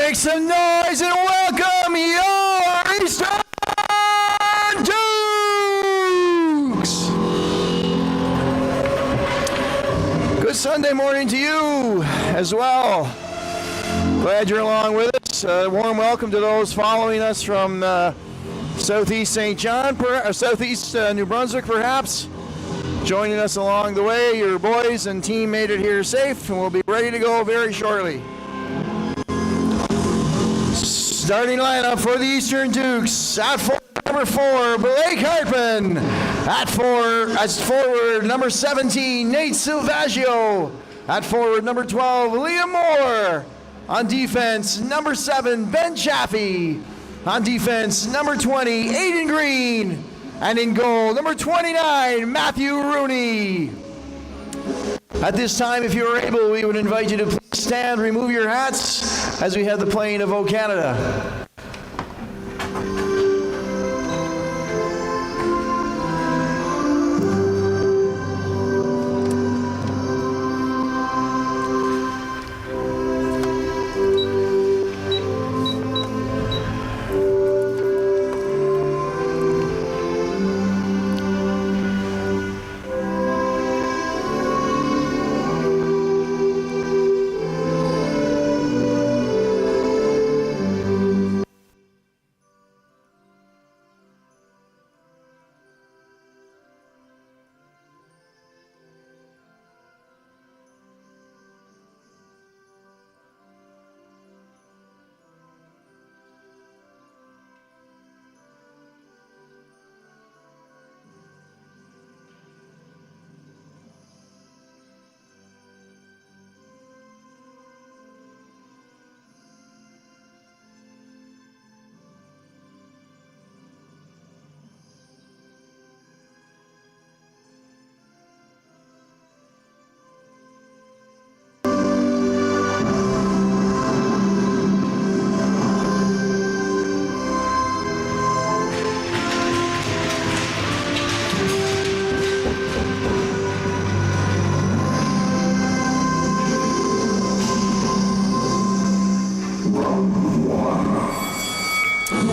Make some noise and welcome your Eastern Dukes! Good Sunday morning to you as well. Glad you're along with us. Warm welcome to those following us from Southeast St. John, Southeast New Brunswick perhaps. Joining us along the way, your boys and team made it here safe, and we'll be ready to go very shortly. Starting lineup for the Eastern Dukes. At number 4, Blake Hartman. At forward, number 17, Nate Silvaggio. At forward, number 12, Liam Moore. On defense, number 7, Ben Chaffee. On defense, number 20, Aiden Green. And in goal, number 29, Matthew Rooney. At this time, if you are able, we would invite you to please stand, remove your hats as we have the playing of O Canada.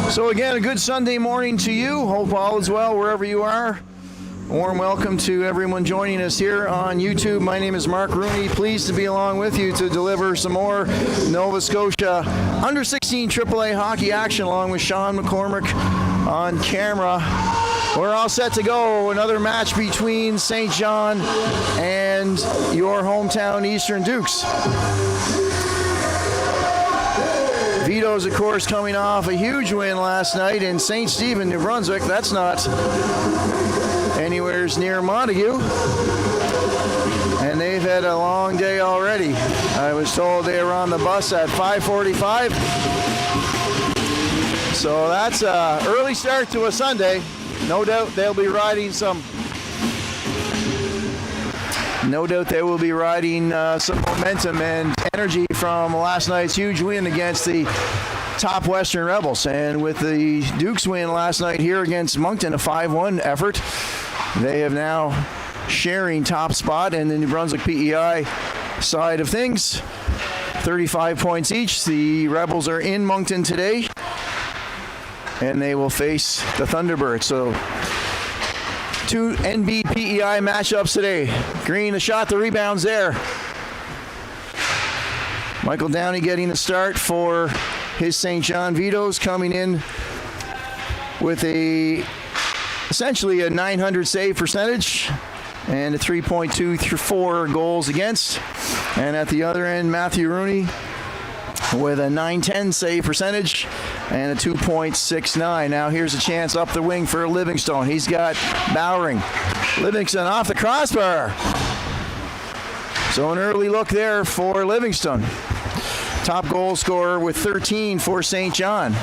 So again, a good Sunday morning to you. Hope all is well wherever you are. Warm welcome to everyone joining us here on YouTube. My name is Mark Rooney. Pleased to be along with you to deliver some more Nova Scotia under 16 AAA hockey action along with Sean McCormick on camera. We're all set to go. Another match between St. John and your hometown Eastern Dukes. Vito's, of course, coming off a huge win last night in St. Stephen, New Brunswick. That's not anywhere near Montague. And they've had a long day already. I was told they were on the bus at 5:45. So that's an early start to a Sunday. No doubt they'll be riding some... No doubt they will be riding some momentum and energy from last night's huge win against the top Western Rebels. And with the Dukes win last night here against Moncton, a 5-1 effort, they have now sharing top spot in the New Brunswick PEI side of things. 35 points each. The Rebels are in Moncton today, and they will face the Thunderbirds. So 2 NBPEI matchups today. Green, the shot, the rebounds there. Michael Downey getting the start for his St. John Vitos, coming in with essentially a 900 save percentage and a 3.24 goals against. And at the other end, Matthew Rooney with a 910 save percentage and a 2.69. Now here's a chance up the wing for Livingstone. He's got Bowering. Livingston off the crossbar. So an early look there for Livingston. Top goal scorer with 13 for St. John.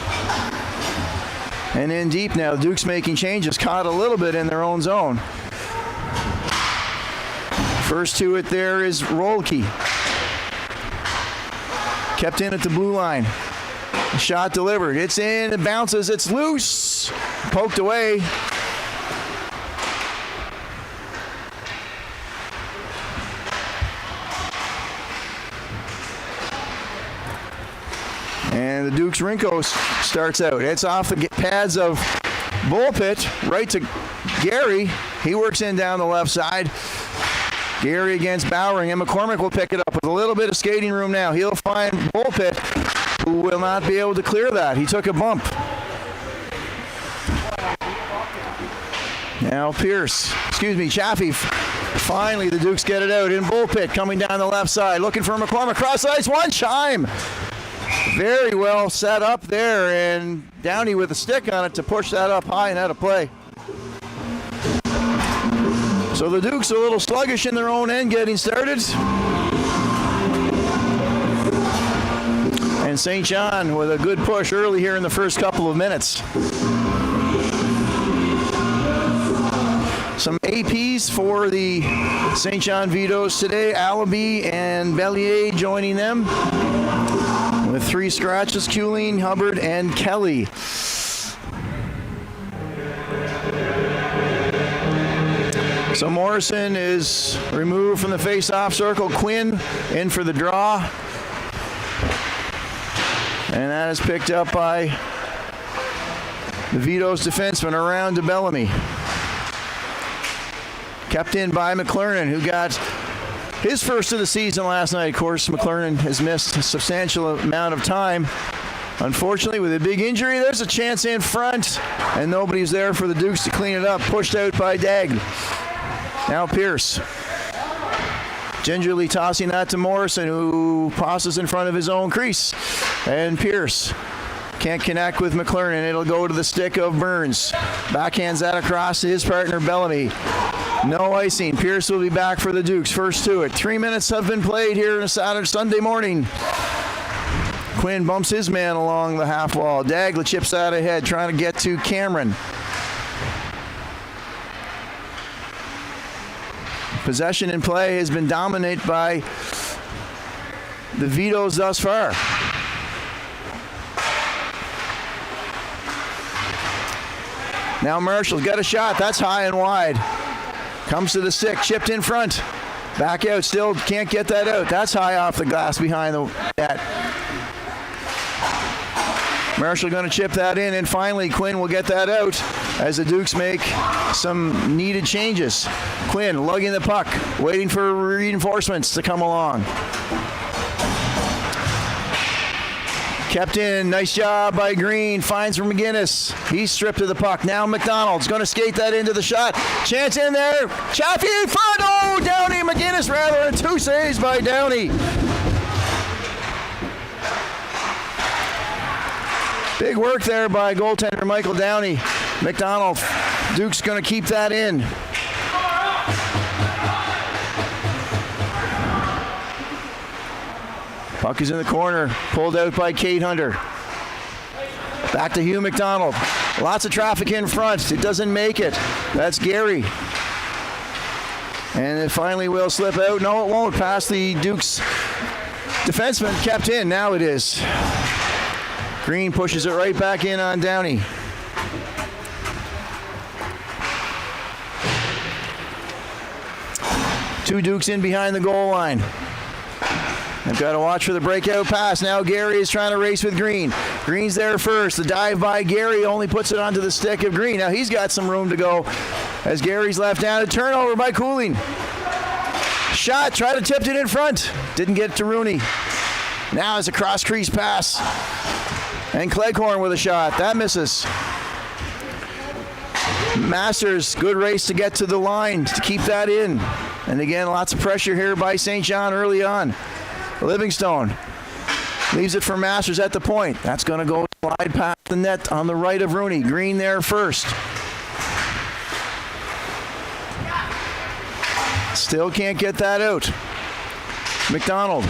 And in deep now, Duke's making changes, caught a little bit in their own zone. First to it there is Rolke. Kept in at the blue line. Shot delivered. It's in, it bounces, it's loose. Poked away. And the Dukes Rinko starts out. It's off the pads of Bullpit, right to Gary. He works in down the left side. Gary against Bowering, and McCormick will pick it up with a little bit of skating room now. He'll find Bullpit, who will not be able to clear that. He took a bump. Now Chaffee. Finally, the Dukes get it out in Bullpit, coming down the left side, looking for McCormick. Cross ice, one chime. Very well set up there, and Downey with a stick on it to push that up high and out of play. So the Dukes are a little sluggish in their own end getting started. And St. John with a good push early here in the first couple of minutes. Some APs for the St. John Vitos today. Allaby and Bellier joining them. With 3 scratches, Kuling, Hubbard, and Kelly. So Morrison is removed from the face-off circle. Quinn in for the draw. And that is picked up by the Vitos defenseman around to Bellamy. Kept in by McLernan, who got his first of the season last night. Of course, McLernan has missed a substantial amount of time. Unfortunately, with a big injury, there's a chance in front, and nobody's there for the Dukes to clean it up. Pushed out by Dagg. Now Pierce. Gingerly tossing that to Morrison, who passes in front of his own crease. And Pierce can't connect with McLernan. It'll go to the stick of Burns. Backhands that across to his partner, Bellamy. No icing. Pierce will be back for the Dukes. First to it. 3 minutes have been played here on a Sunday morning. Quinn bumps his man along the half wall. Dagla chips out ahead, trying to get to Cameron. Possession in play has been dominated by the Vitos thus far. Now Marshall's got a shot. That's high and wide. Comes to the stick, chipped in front. Back out, still can't get that out. That's high off the glass behind the net. Marshall going to chip that in, and finally Quinn will get that out as the Dukes make some needed changes. Quinn lugging the puck, waiting for reinforcements to come along. Kept in, nice job by Green, finds for McGinnis. He's stripped of the puck. Now McDonald's going to skate that into the shot. Chance in there, Chaffee in front, oh, Downey, McGinnis rather, and 2 saves by Downey. Big work there by goaltender Michael Downey. McDonald, Duke's going to keep that in. Puck is in the corner, pulled out by Kate Hunter. Back to Hugh McDonald. Lots of traffic in front. It doesn't make it. That's Gary. And it finally will slip out. No, it won't. Past the Dukes defenseman. Kept in. Now it is. Green pushes it right back in on Downey. Two Dukes in behind the goal line. They've got to watch for the breakout pass. Now Gary is trying to race with Green. Green's there first. The dive by Gary only puts it onto the stick of Green. Now he's got some room to go as Gary's left down. A turnover by Kuling. Shot, tried to tip it in front. Didn't get to Rooney. Now it's a cross-crease pass. And Cleghorn with a shot. That misses. Masters, good race to get to the line to keep that in. And again, lots of pressure here by St. John early on. Livingstone leaves it for Masters at the point. That's going to go slide past the net on the right of Rooney. Green there first. Still can't get that out. McDonald.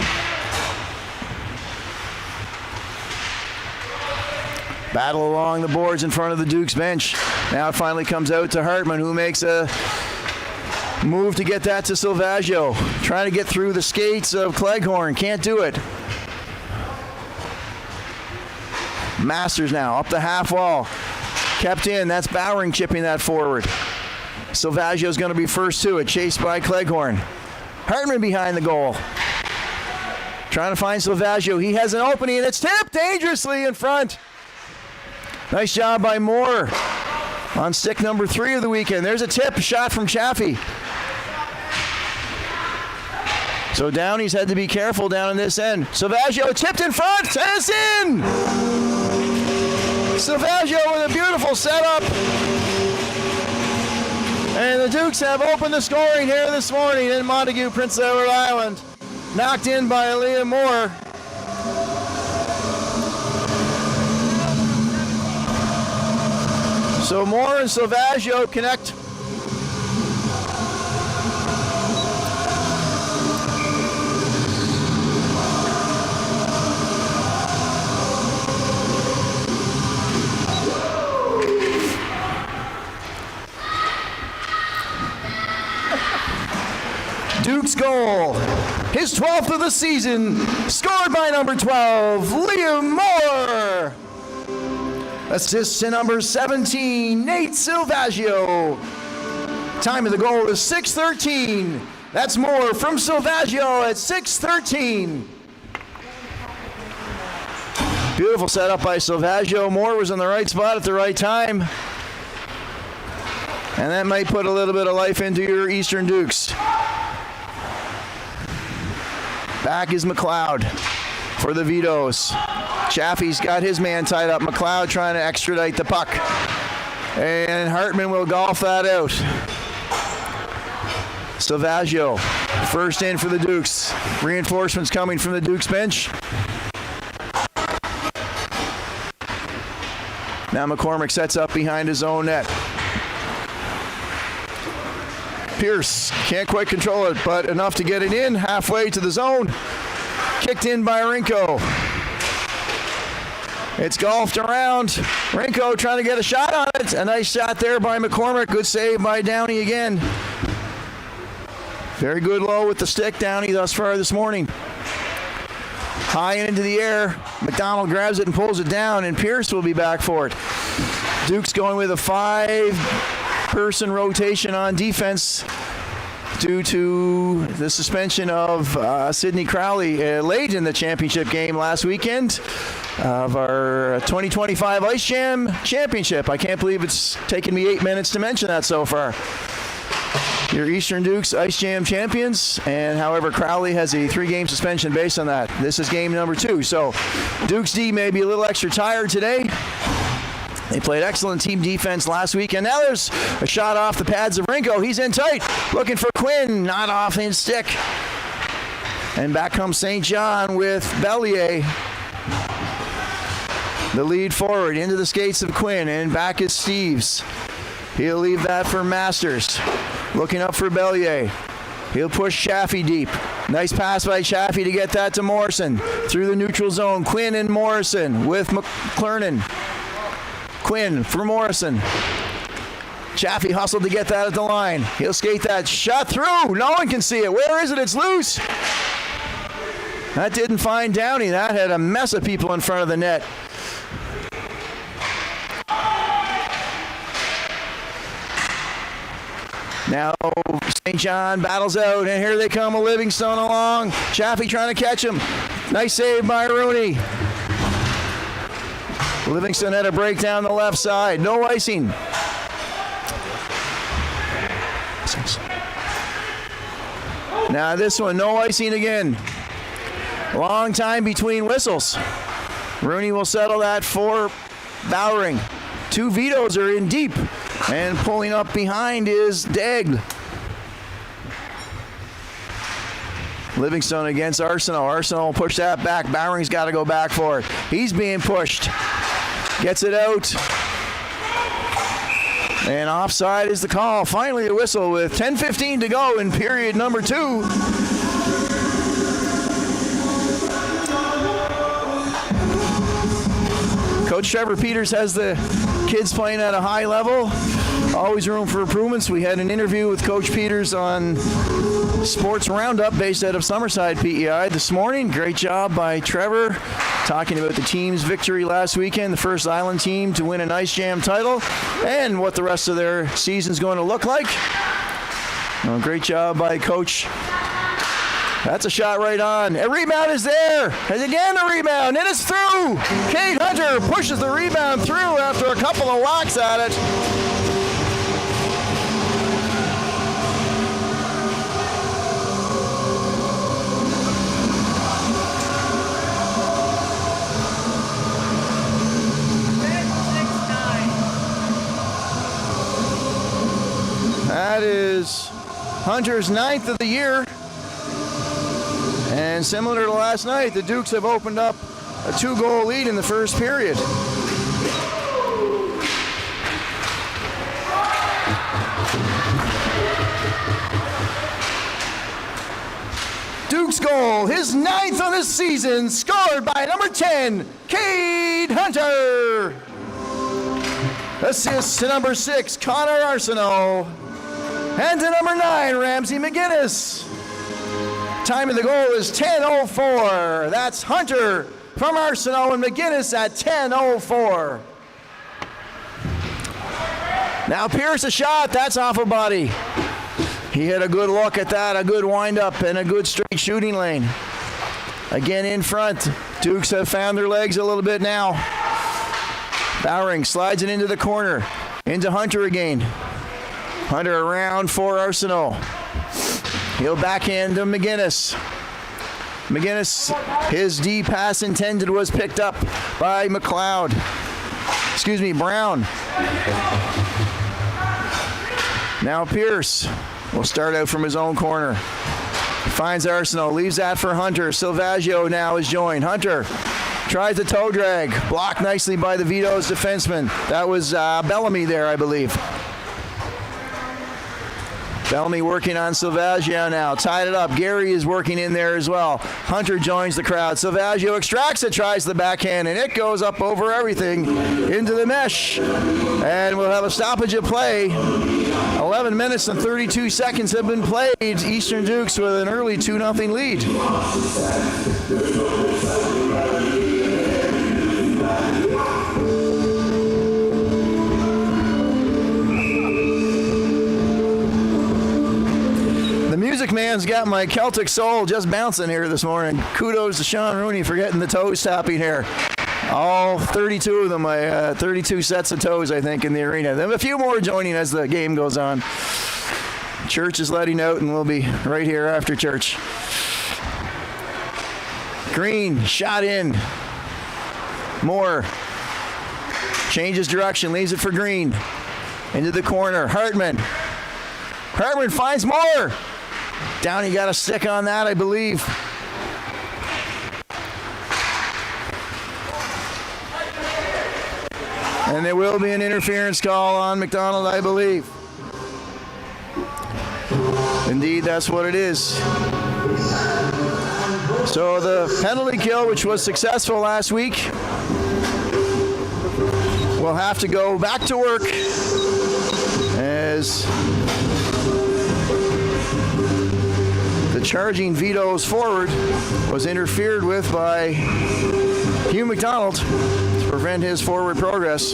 Battle along the boards in front of the Dukes bench. Now it finally comes out to Hartman, who makes a move to get that to Silvaggio. Trying to get through the skates of Cleghorn. Can't do it. Masters now up the half wall. Kept in. That's Bowering chipping that forward. Silvaggio's going to be first to it. Chased by Cleghorn. Hartman behind the goal. Trying to find Salvaggio. He has an opening, and it's tipped dangerously in front. Nice job by Moore on stick number 3 of the weekend. There's a tip shot from Chaffee. So Downey's had to be careful down in this end. Salvaggio tipped in front, and it's in! Salvaggio with a beautiful setup. And the Dukes have opened the scoring here this morning in Montague, Prince Edward Island. Knocked in by Aaliyah Moore. So Moore and Salvaggio connect. Duke's goal, his 12th of the season, scored by number 12, Liam Moore. Assist to number 17, Nate Salvaggio. Time of the goal is 6:13. That's Moore from Salvaggio at 6:13. Beautiful setup by Salvaggio. Moore was in the right spot at the right time. And that might put a little bit of life into your Eastern Dukes. Back is McLeod for the Vitos. Chaffee's got his man tied up. McLeod trying to extradite the puck. And Hartman will golf that out. Salvaggio, first in for the Dukes. Reinforcements coming from the Dukes bench. Now McCormick sets up behind his own net. Pierce can't quite control it, but enough to get it in halfway to the zone. Kicked in by Rinko. It's golfed around. Rinko trying to get a shot on it. A nice shot there by McCormick. Good save by Downey again. Very good low with the stick, Downey, thus far this morning. High and into the air. McDonald grabs it and pulls it down, and Pierce will be back for it. Duke's going with a 5-person rotation on defense due to the suspension of Sidney Crowley late in the championship game last weekend of our 2025 Ice Jam Championship. I can't believe it's taken me 8 minutes to mention that so far. Your Eastern Dukes Ice Jam champions, and however, Crowley has a 3-game suspension based on that. This is game number 2, so Dukes D may be a little extra tired today. They played excellent team defense last week, and now there's a shot off the pads of Rinko. He's in tight, looking for Quinn, not off his stick. And back comes St. John with Bellier. The lead forward into the skates of Quinn, and back is Steves. He'll leave that for Masters. Looking up for Bellier. He'll push Chaffee deep. Nice pass by Chaffee to get that to Morrison. Through the neutral zone, Quinn and Morrison with McClernand. Quinn for Morrison. Chaffee hustled to get that at the line. He'll skate that shot through. No one can see it. Where is it? It's loose. That didn't find Downey. That had a mess of people in front of the net. Now St. John battles out, and here they come, a Livingston along. Chaffee trying to catch him. Nice save by Rooney. Livingston had a break down the left side. No icing. Now this one, no icing again. Long time between whistles. Rooney will settle that for Bowering. 2 Vitos are in deep. And pulling up behind is Daigle. Livingston against Arsenault. Arsenault will push that back. Bowering's got to go back for it. He's being pushed. Gets it out. And offside is the call. Finally a whistle with 10:15 to go in period number 2. Coach Trevor Peters has the kids playing at a high level. Always room for improvements. We had an interview with Coach Peters on Sports Roundup based out of Summerside, PEI this morning. Great job by Trevor talking about the team's victory last weekend, the first Island team to win an Ice Jam title, and what the rest of their season's going to look like. Well, great job by Coach That's a shot right on. A rebound is there. And again a rebound. And it's through. Cade Hunter pushes the rebound through after a couple of whacks at it. That is Hunter's 9th of the year. And similar to last night, the Dukes have opened up a 2-goal lead in the first period. Duke's goal, his 9th of the season, scored by number 10, Cade Hunter. Assists to number 6, Connor Arsenault. And to number 9, Ramsey McGinnis. Time of the goal is 10:04. That's Hunter from Arsenault and McGinnis at 10:04. Now Pierce a shot. That's off a body. He had a good look at that, a good wind-up, and a good straight shooting lane. Again in front. Dukes have found their legs a little bit now. Bowering slides it into the corner. Into Hunter again. Hunter around for Arsenault. He'll backhand to McGinnis. McGinnis, his D pass intended was picked up by Brown. Now Pierce will start out from his own corner. Finds Arsenault, leaves that for Hunter. Silvaggio now is joined. Hunter tries the toe drag. Blocked nicely by the Vito's defenseman. That was Bellamy there, I believe. Bellamy working on Silvaggio now. Tied it up. Gary is working in there as well. Hunter joins the crowd. Silvaggio extracts it, tries the backhand, and it goes up over everything into the mesh. And we'll have a stoppage of play. 11 minutes and 32 seconds have been played. Eastern Dukes with an early 2-0 lead. The Music Man's got my Celtic soul just bouncing here this morning. Kudos to Sean Rooney for getting the toes tapping here. All 32 of them, 32 sets of toes, I think, in the arena. Then a few more joining as the game goes on. Church is letting out, and we'll be right here after church. Green, shot in. Moore changes direction, leaves it for Green. Into the corner, Hartman. Hartman finds Moore. Downey got a stick on that, I believe. And there will be an interference call on McDonald, I believe. Indeed, that's what it is. So the penalty kill, which was successful last week, will have to go back to work as the charging Vito's forward was interfered with by Hugh McDonald to prevent his forward progress.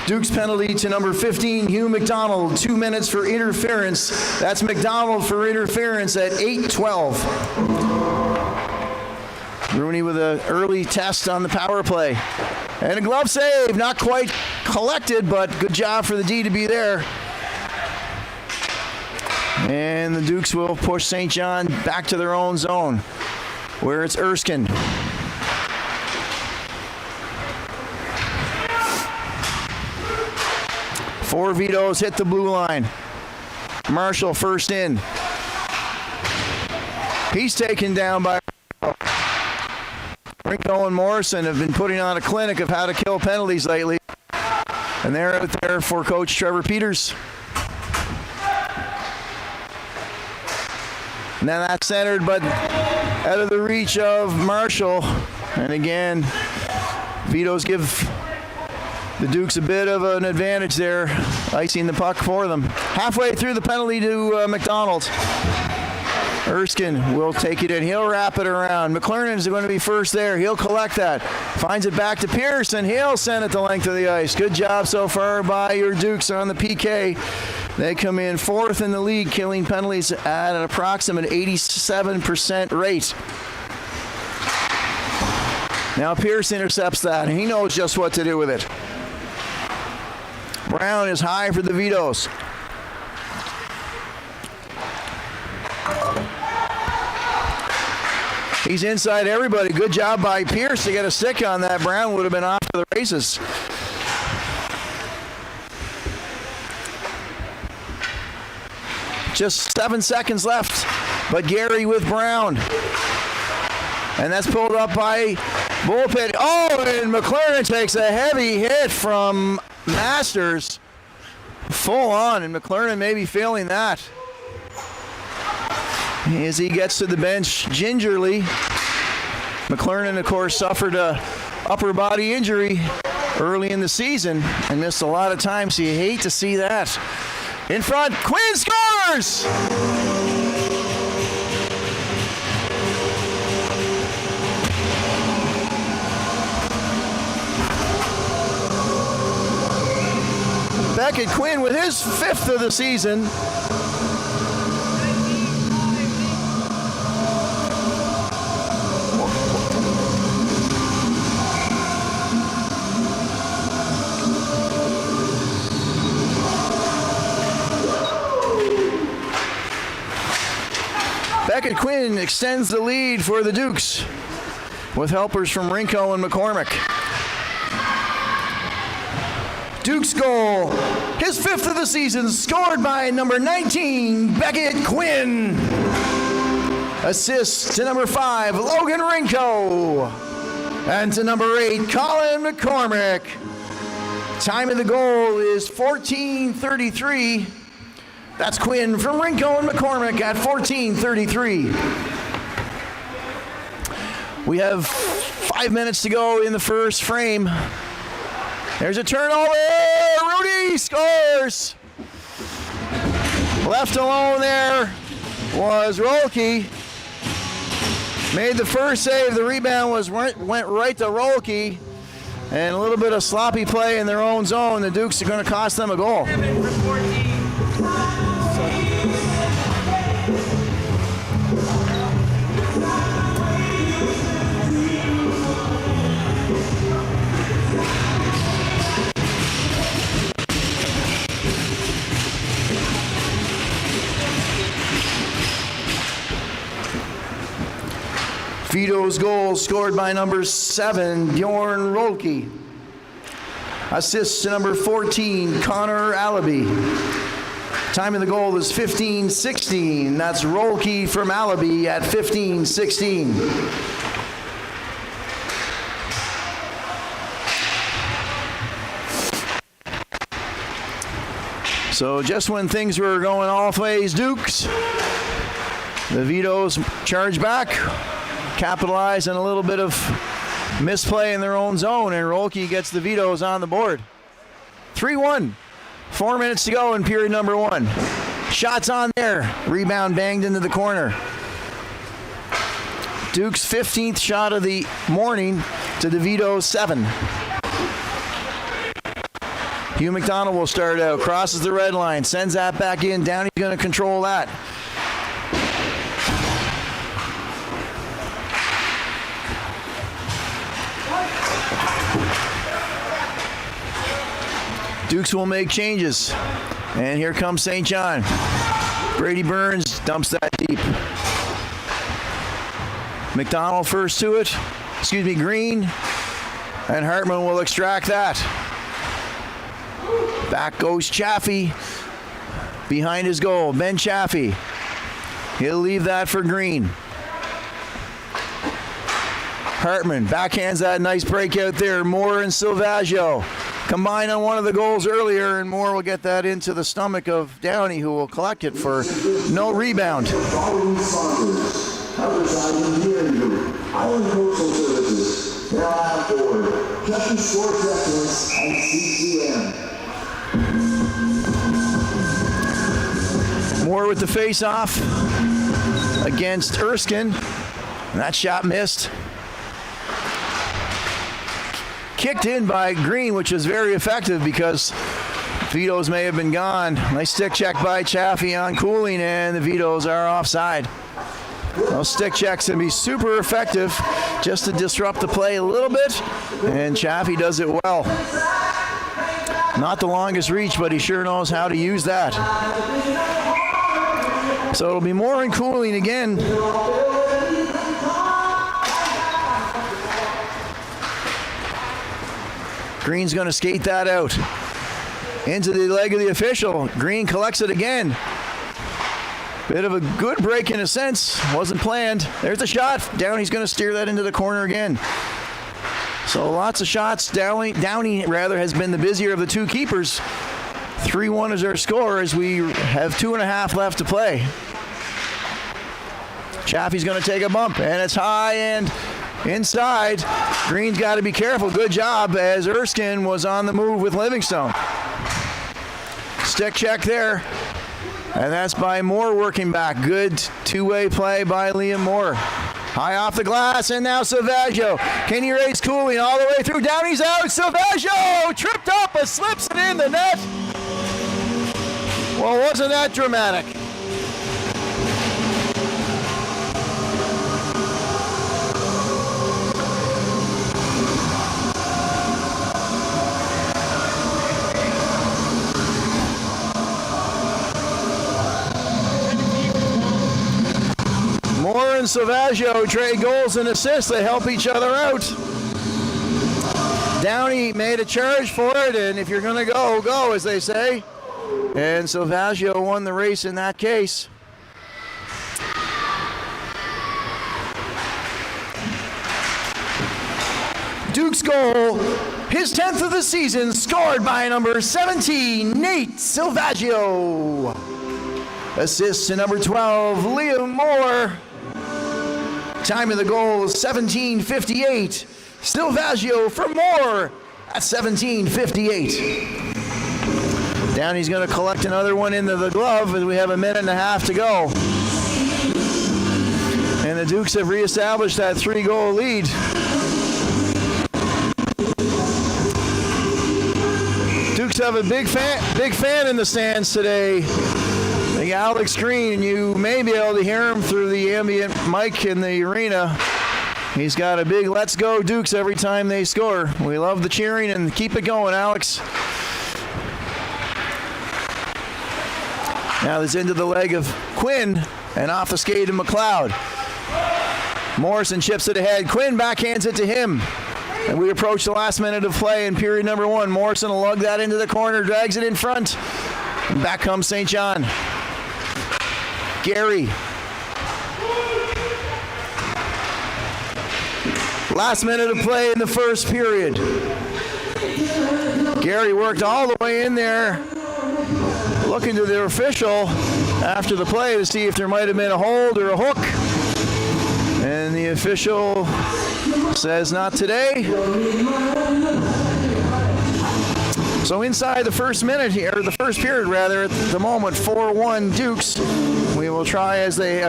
Duke's penalty to number 15, Hugh McDonald, 2 minutes for interference. That's McDonald for interference at 8:12. Rooney with an early test on the power play. And a glove save, not quite collected, but good job for the D to be there. And the Dukes will push St. John back to their own zone, where it's Erskine. Four Vitos hit the blue line. Marshall first in. He's taken down by Rinko and Morrison have been putting on a clinic of how to kill penalties lately. And they're out there for Coach Trevor Peters. Now that's centered, but out of the reach of Marshall. And again, Vitos give the Dukes a bit of an advantage there, icing the puck for them. Halfway through the penalty to McDonald. Erskine will take it in. He'll wrap it around. McLernan's going to be first there. He'll collect that. Finds it back to Pearson. He'll send it the length of the ice. Good job so far by your Dukes on the PK. They come in fourth in the league, killing penalties at an approximate 87% rate. Now Pierce intercepts that, and he knows just what to do with it. Brown is high for the Vitos. He's inside everybody. Good job by Pierce to get a stick on that. Brown would have been off to the races. Just 7 seconds left, but Gary with Brown. And that's pulled up by Bullpit. Oh, and McLaren takes a heavy hit from Masters. Full on, and McLaren may be feeling that. As he gets to the bench gingerly. McLaren, of course, suffered a upper body injury early in the season and missed a lot of time, so you hate to see that. In front, Quinn scores! Beckett Quinn with his 5th of the season. Beckett Quinn extends the lead for the Dukes with helpers from Rinko and McCormick. Duke's goal, his 5th of the season, scored by number 19, Beckett Quinn. Assist to number 5, Logan Rinko. And to number 8, Colin McCormick. Time of the goal is 14:33. That's Quinn from Rinko and McCormick at 14:33. We have 5 minutes to go in the first frame. There's a turnover. Rudy scores. Left alone there was Rolke. Made the first save. The rebound went right to Rolke. And a little bit of sloppy play in their own zone. The Dukes are going to cost them a goal. Vito's goal scored by number 7, Bjorn Rolke. Assist to number 14, Connor Allaby. Time of the goal is 15:16. That's Rolke from Allaby at 15:16. So just when things were going all ways Dukes, the Vitos charge back. Capitalize on a little bit of misplay in their own zone, and Rolke gets the Vitos on the board. 3-1. 4 minutes to go in period number 1. Shots on there. Rebound banged into the corner. Duke's 15th shot of the morning to the Vitos 7. Hugh McDonald will start out. Crosses the red line. Sends that back in. Downey's going to control that. Dukes will make changes. And here comes St. John. Brady Burns dumps that deep. McDonald first to it. Green. And Hartman will extract that. Back goes Chaffee. Behind his goal, Ben Chaffee. He'll leave that for Green. Hartman backhands that nice breakout there. Moore and Silvaggio combine on one of the goals earlier, and Moore will get that into the stomach of Downey, who will collect it for no rebound. Island Coastal Services, now on board. Kentucky Sports Excellence and CCM. Moore with the face-off. against Erskine. And that shot missed. Kicked in by Green, which was very effective because Vito's may have been gone. Nice stick check by Chaffee on Cooling, and the Vitos are offside. Those stick checks can be super effective just to disrupt the play a little bit, and Chaffee does it well. Not the longest reach, but he sure knows how to use that. So it'll be Moore and Cooling again. Green's going to skate that out. Into the leg of the official. Green collects it again. Bit of a good break in a sense. Wasn't planned. There's the shot. Downey's going to steer that into the corner again. So lots of shots. Downey has been the busier of the two keepers. 3-1 is our score as we have 2.5 left to play. Chaffee's going to take a bump, and it's high and inside. Green's got to be careful. Good job as Erskine was on the move with Livingstone. Stick check there. And that's by Moore working back. Good two-way play by Liam Moore. High off the glass, and now Silvaggio. Can he raise Cooling all the way through? Downey's out. Silvaggio tripped up and slips it in the net. Well, wasn't that dramatic? Moore and Silvaggio trade goals and assists. They help each other out. Downey made a charge for it, and if you're going to go, go, as they say. And Silvaggio won the race in that case. Duke's goal, his 10th of the season, scored by number 17, Nate Silvaggio. Assist to number 12, Liam Moore. Time of the goal is 17:58. Silvaggio for Moore at 17:58. Downey's going to collect another one into the glove as we have 1.5 minutes to go. And the Dukes have reestablished that 3-goal lead. Dukes have a big fan in the stands today. The Alex Green, you may be able to hear him through the ambient mic in the arena. He's got a big "Let's go Dukes" every time they score. We love the cheering and keep it going, Alex. Now this into the leg of Quinn and off the skate of McLeod. Morrison chips it ahead. Quinn backhands it to him. And we approach the last minute of play in period number 1. Morrison will lug that into the corner, drags it in front. And back comes St. John. Gary. Last minute of play in the first period. Gary worked all the way in there, looking to the official after the play to see if there might have been a hold or a hook. And the official says not today. So inside the first minute here, or the first period rather, at the moment, 4-1 Dukes. We will try as they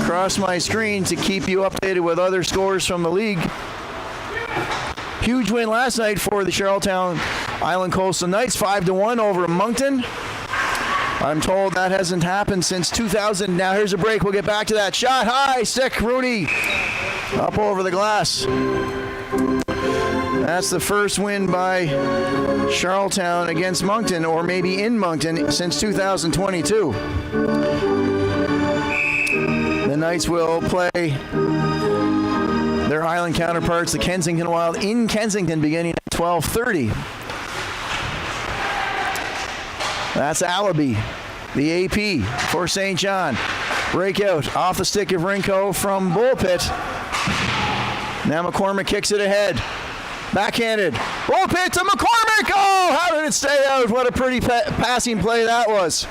cross my screen to keep you updated with other scores from the league. Huge win last night for the Charlottetown Island Coastal Knights, 5-1 over Moncton. I'm told that hasn't happened since 2000. Now here's a break. We'll get back to that. Shot high, stick, Rooney. Up over the glass. That's the first win by Charlottetown against Moncton, or maybe in Moncton, since 2022. The Knights will play their Island counterparts, the Kensington Wild, in Kensington beginning at 12:30. That's Allaby, the AP for St. John. Breakout off the stick of Rinko from Bullpit. Now McCormick kicks it ahead. Backhanded. Bullpit to McCormick. Oh, how did it stay out? What a pretty passing play that was.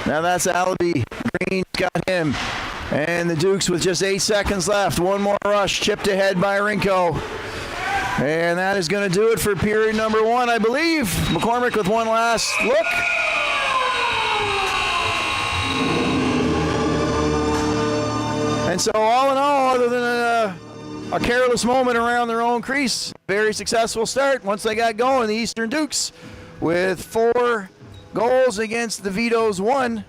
Now that's Allaby. Green's got him. And the Dukes with just 8 seconds left. One more rush. Chipped ahead by Rinko. And that is going to do it for period number 1, I believe. McCormick with one last look. And so all in all, other than a careless moment around their own crease, very successful start once they got going. The Eastern Dukes with 4 goals against the Vito's 1.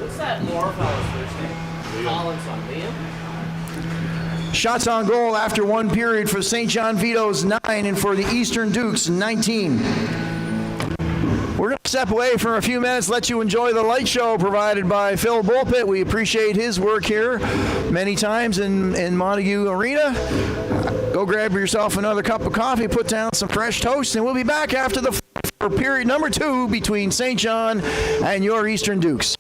What's that Moore fellow's first name? Collins on Liam? Shots on goal after 1 period for St. John Vito's 9 and for the Eastern Dukes 19. We're going to step away for a few minutes, let you enjoy the light show provided by Phil Bulpett. We appreciate his work here many times in Montague Arena. Go grab yourself another cup of coffee, put down some fresh toast, and we'll be back after the for period number 2 between St. John and your Eastern Dukes.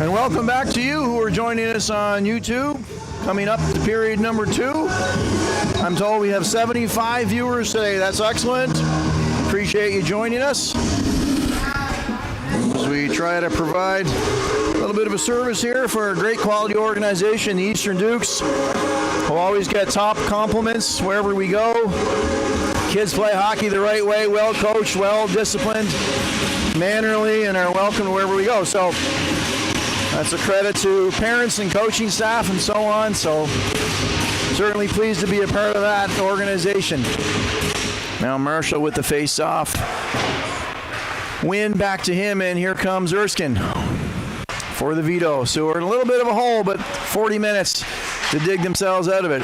And welcome back to you who are joining us on YouTube. Coming up to period number 2. I'm told we have 75 viewers today. That's excellent. Appreciate you joining us as we try to provide a little bit of a service here for a great quality organization, the Eastern Dukes. We'll always get top compliments wherever we go. Kids play hockey the right way, well coached, well disciplined, mannerly, and are welcome wherever we go. So that's a credit to parents and coaching staff and so on. So certainly pleased to be a part of that organization. Now Marshall with the face-off. Win back to him, and here comes Erskine for the Vito. So we're in a little bit of a hole, but 40 minutes to dig themselves out of it.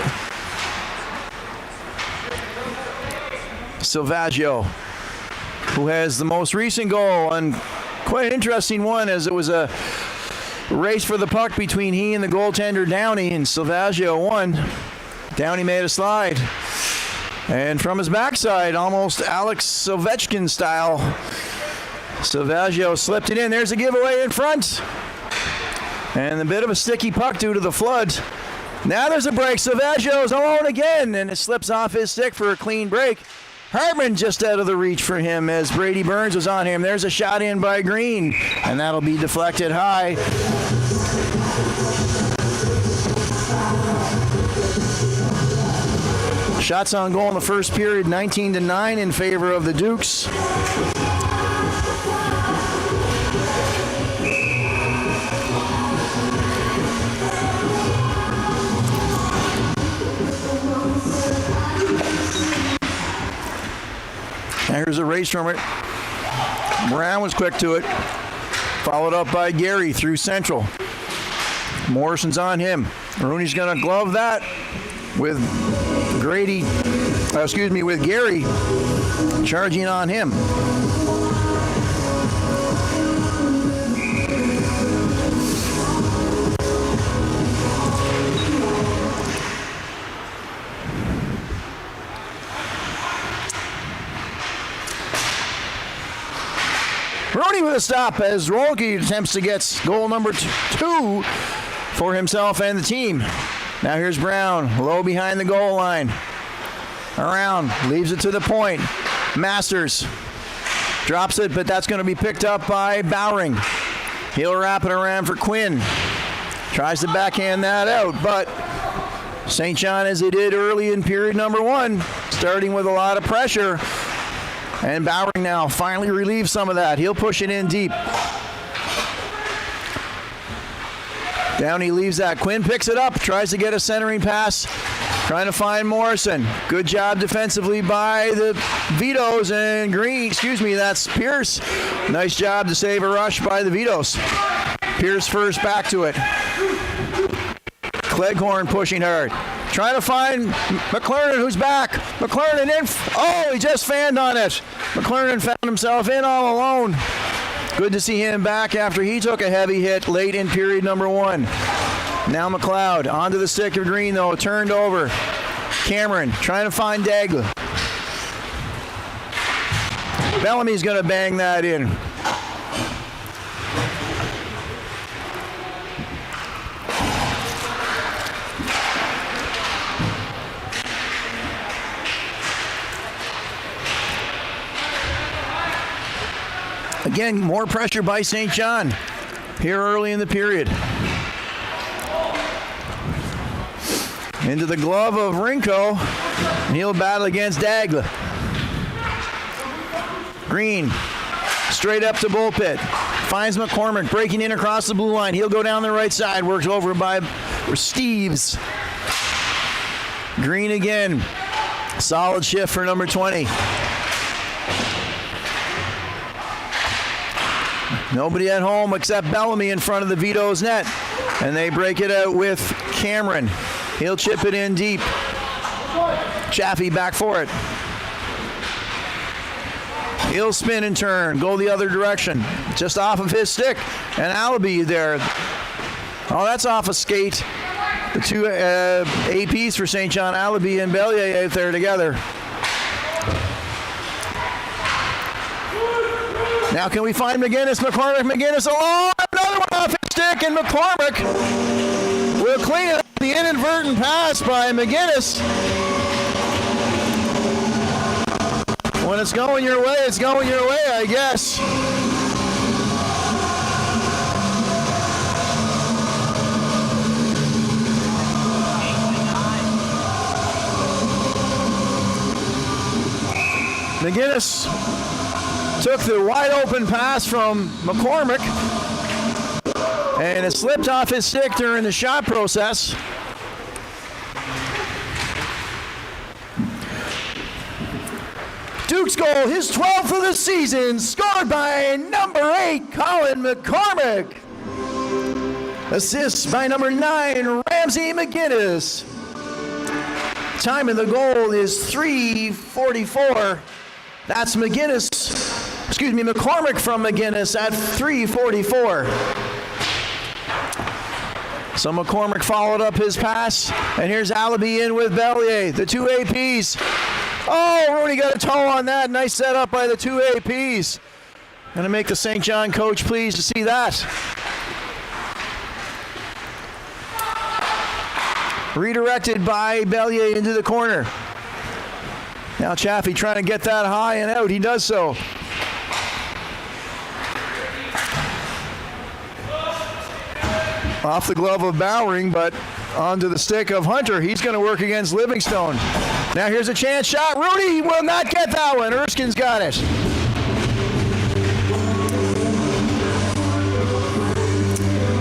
Silvaggio, who has the most recent goal, and quite an interesting one, as it was a race for the puck between he and the goaltender Downey, and Silvaggio won. Downey made a slide, and from his backside, almost Alex Ovechkin style, Silvaggio slipped it in. There's a giveaway in front, and a bit of a sticky puck due to the flood. Now there's a break. Silvaggio's alone again, and it slips off his stick for a clean break. Hartman just out of the reach for him as Brady Burns was on him. There's a shot in by Green, and that'll be deflected high. Shots on goal in the first period, 19-9 in favor of the Dukes. Here's a race from it. Brown was quick to it. Followed up by Gary through central. Morrison's on him. Rooney's going to glove that with with Gary charging on him. Rooney with a stop as Rolke attempts to get goal number 2 for himself and the team. Now here's Brown, low behind the goal line. Around, leaves it to the point. Masters drops it, but that's going to be picked up by Bowring. He'll wrap it around for Quinn. Tries to backhand that out, but St. John, as they did early in period number 1, starting with a lot of pressure. And Bowring now finally relieves some of that. He'll push it in deep. Downey leaves that. Quinn picks it up, tries to get a centering pass, trying to find Morrison. Good job defensively by the Vitos, and that's Pierce. Nice job to save a rush by the Vitos. Pierce first, back to it. Cleghorn pushing hard. Trying to find McClernand, who's back. McClernand in. He just fanned on it. McClernand found himself in all alone. Good to see him back after he took a heavy hit late in period number 1. Now McLeod onto the stick of Green, though, turned over. Cameron trying to find Daigle. Bellamy's going to bang that in. Again, more pressure by St. John here early in the period. Into the glove of Rinko, and he'll battle against Daigle. Green, straight up to Bullpit. Finds McCormick, breaking in across the blue line. He'll go down the right side, works over by Steves. Green again. Solid shift for number 20. Nobody at home except Bellamy in front of the Vito's net. And they break it out with Cameron. He'll chip it in deep. Chaffee back for it. He'll spin and turn, go the other direction. Just off of his stick. And Alabi there. Oh, that's off a skate. The two APs for St. John, Alabi and Bellier out there together. Now can we find McGinnis? McCormick, McGinnis alone. Another one off his stick. stick, and McCormick will clean it up. The inadvertent pass by McGinnis. When it's going your way, it's going your way, I guess. McGinnis took the wide open pass from McCormick, and it slipped off his stick during the shot process. Duke's goal, his 12th of the season, scored by number 8, Colin McCormick. Assists by number 9, Ramsey McGinnis. Time of the goal is 3:44. That's McCormick from McGinnis at 3:44. So McCormick followed up his pass, and here's Allaby in with Bellier, the two APs. Oh, Rooney got a toe on that. Nice setup by the two APs. Gonna make the St. John coach pleased to see that. Redirected by Bellier into the corner. Now Chaffee trying to get that high and out. He does so. Off the glove of Bowering, but onto the stick of Hunter. He's going to work against Livingstone. Now here's a chance shot. Rooney will not get that one. Erskine's got it.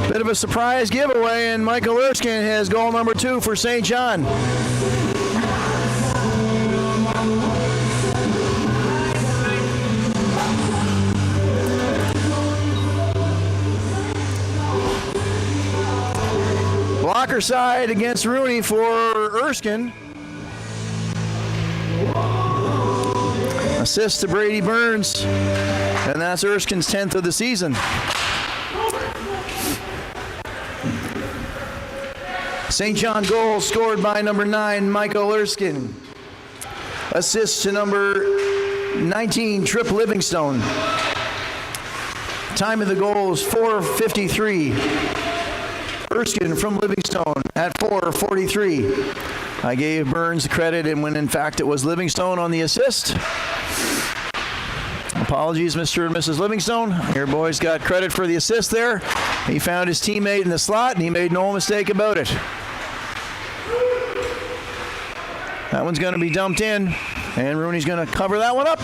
Bit of a surprise giveaway, and Michael Erskine has goal number 2 for St. John. Blocker side against Rooney for Erskine. Assist to Brady Burns, and that's Erskine's 10th of the season. St. John goal scored by number 9, Michael Erskine. Assist to number 19, Trip Livingstone. Time of the goal is 4:53. Erskine from Livingstone at 4:43. I gave Burns the credit, and when in fact it was Livingstone on the assist. Apologies, Mr. and Mrs. Livingstone. Your boys got credit for the assist there. He found his teammate in the slot, and he made no mistake about it. That one's going to be dumped in, and Rooney's going to cover that one up.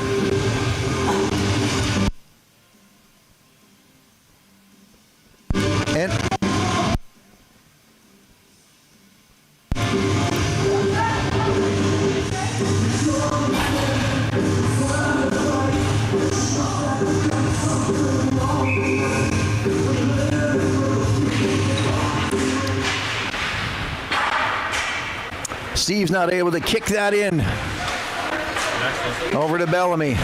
And Steve's not able to kick that in. Over to Bellamy.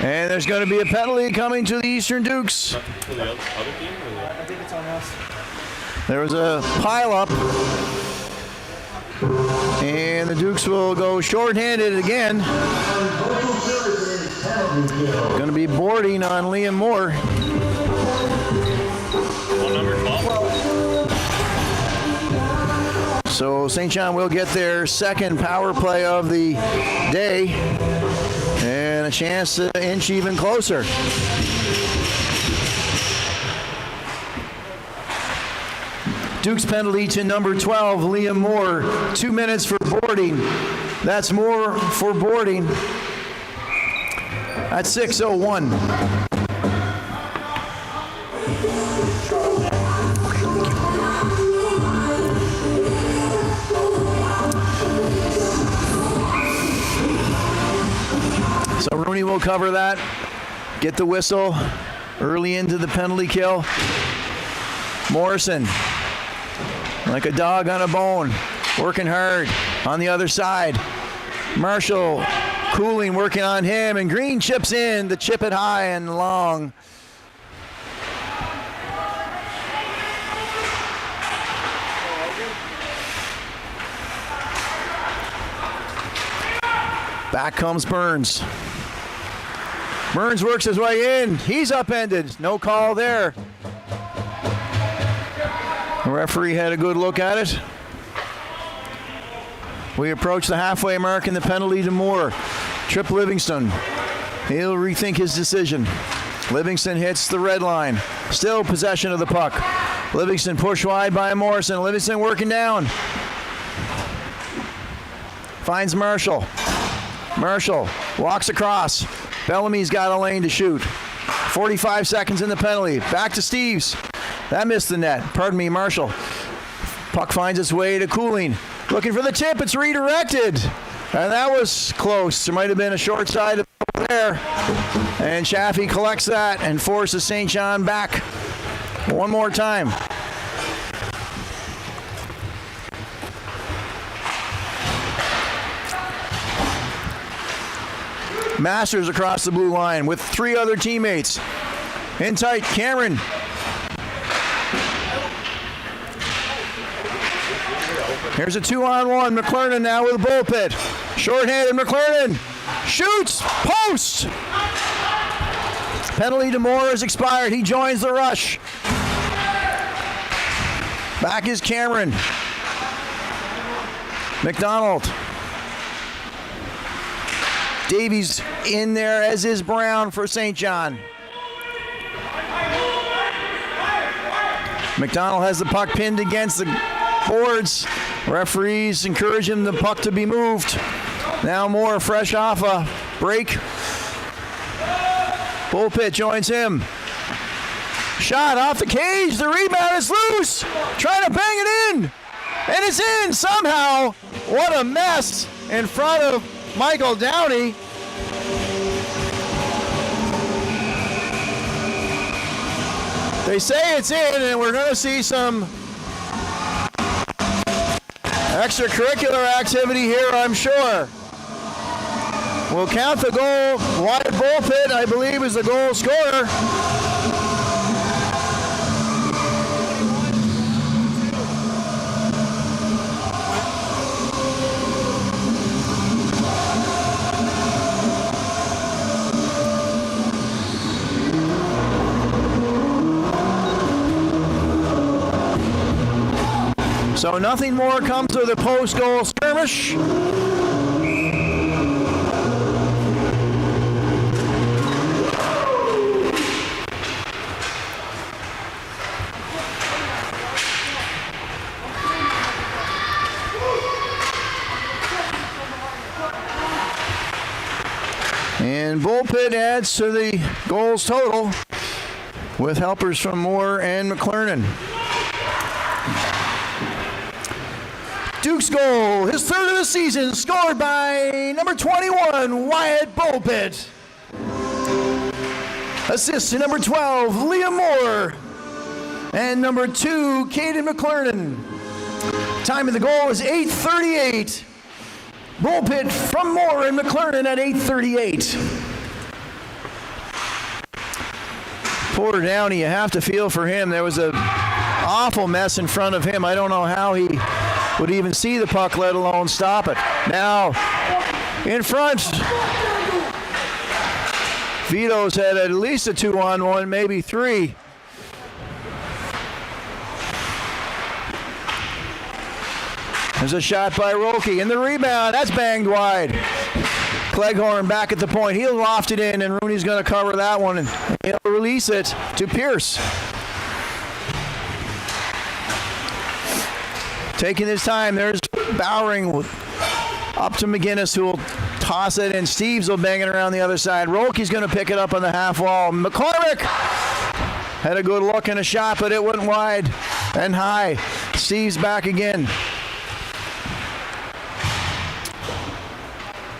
And there's going to be a penalty coming to the Eastern Dukes. For the other team? I think it's on us. There was a pileup, and the Dukes will go shorthanded again. Going to be boarding on Liam Moore. What number? 12? So St. John will get their second power play of the day, and a chance to inch even closer. Duke's penalty to number 12, Liam Moore. 2 minutes for boarding. That's Moore for boarding at 6:01. So Rooney will cover that. Get the whistle early into the penalty kill. Morrison, like a dog on a bone, working hard on the other side. Marshall cooling, working on him, and Green chips in to chip it high and long. Back comes Burns. Burns works his way in. He's upended. No call there. The referee had a good look at it. We approach the halfway mark in the penalty to Moore. Trip Livingston. He'll rethink his decision. Livingston hits the red line. Still possession of the puck. Livingston pushed wide by Morrison. Livingston working down. Finds Marshall. Marshall walks across. Bellamy's got a lane to shoot. 45 seconds in the penalty. Back to Steves. That missed the net. Pardon me, Marshall. Puck finds its way to Cooling. Looking for the tip. It's redirected. And that was close. There might have been a short side there. And Chaffee collects that and forces St. John back one more time. Masters across the blue line with 3 other teammates. In tight, Cameron. Here's a 2-on-1. McClernand now with a bull pit. Short-handed McClernand. Shoots. Post. Penalty to Moore is expired. He joins the rush. Back is Cameron. McDonald. Davies in there, as is Brown for St. John. McDonald has the puck pinned against the boards. Referees encourage him the puck to be moved. Now Moore fresh off a break. Bullpit joins him. Shot off the cage. The rebound is loose. Trying to bang it in. And it's in somehow. What a mess in front of Michael Downey. They say it's in, and we're going to see some extracurricular activity here, I'm sure. We'll count the goal. Wyatt Bullpit, I believe, is the goal scorer. So nothing more comes of the post-goal skirmish. And Bullpit adds to the goals total with helpers from Moore and McClernand. Duke's goal, his 3rd of the season, scored by number 21, Wyatt Bullpit. Assist to number 12, Liam Moore. And number 2, Caden McClernand. Time of the goal is 8:38. Bullpit from Moore and McClernand at 8:38. Poor Downey, you have to feel for him. There was an awful mess in front of him. I don't know how he would even see the puck, let alone stop it. Now, in front, Vito's had at least a 2-on-1, maybe 3. There's a shot by Roki, and the rebound, that's banged wide. Cleghorn back at the point. He'll loft it in, and Rooney's going to cover that one, and he'll release it to Pierce. Taking his time, there's Bowering up to McGinnis, who will toss it, and Steves will bang it around the other side. Roki's going to pick it up on the half wall. McCormick had a good look and a shot, but it went wide and high. Steves back again.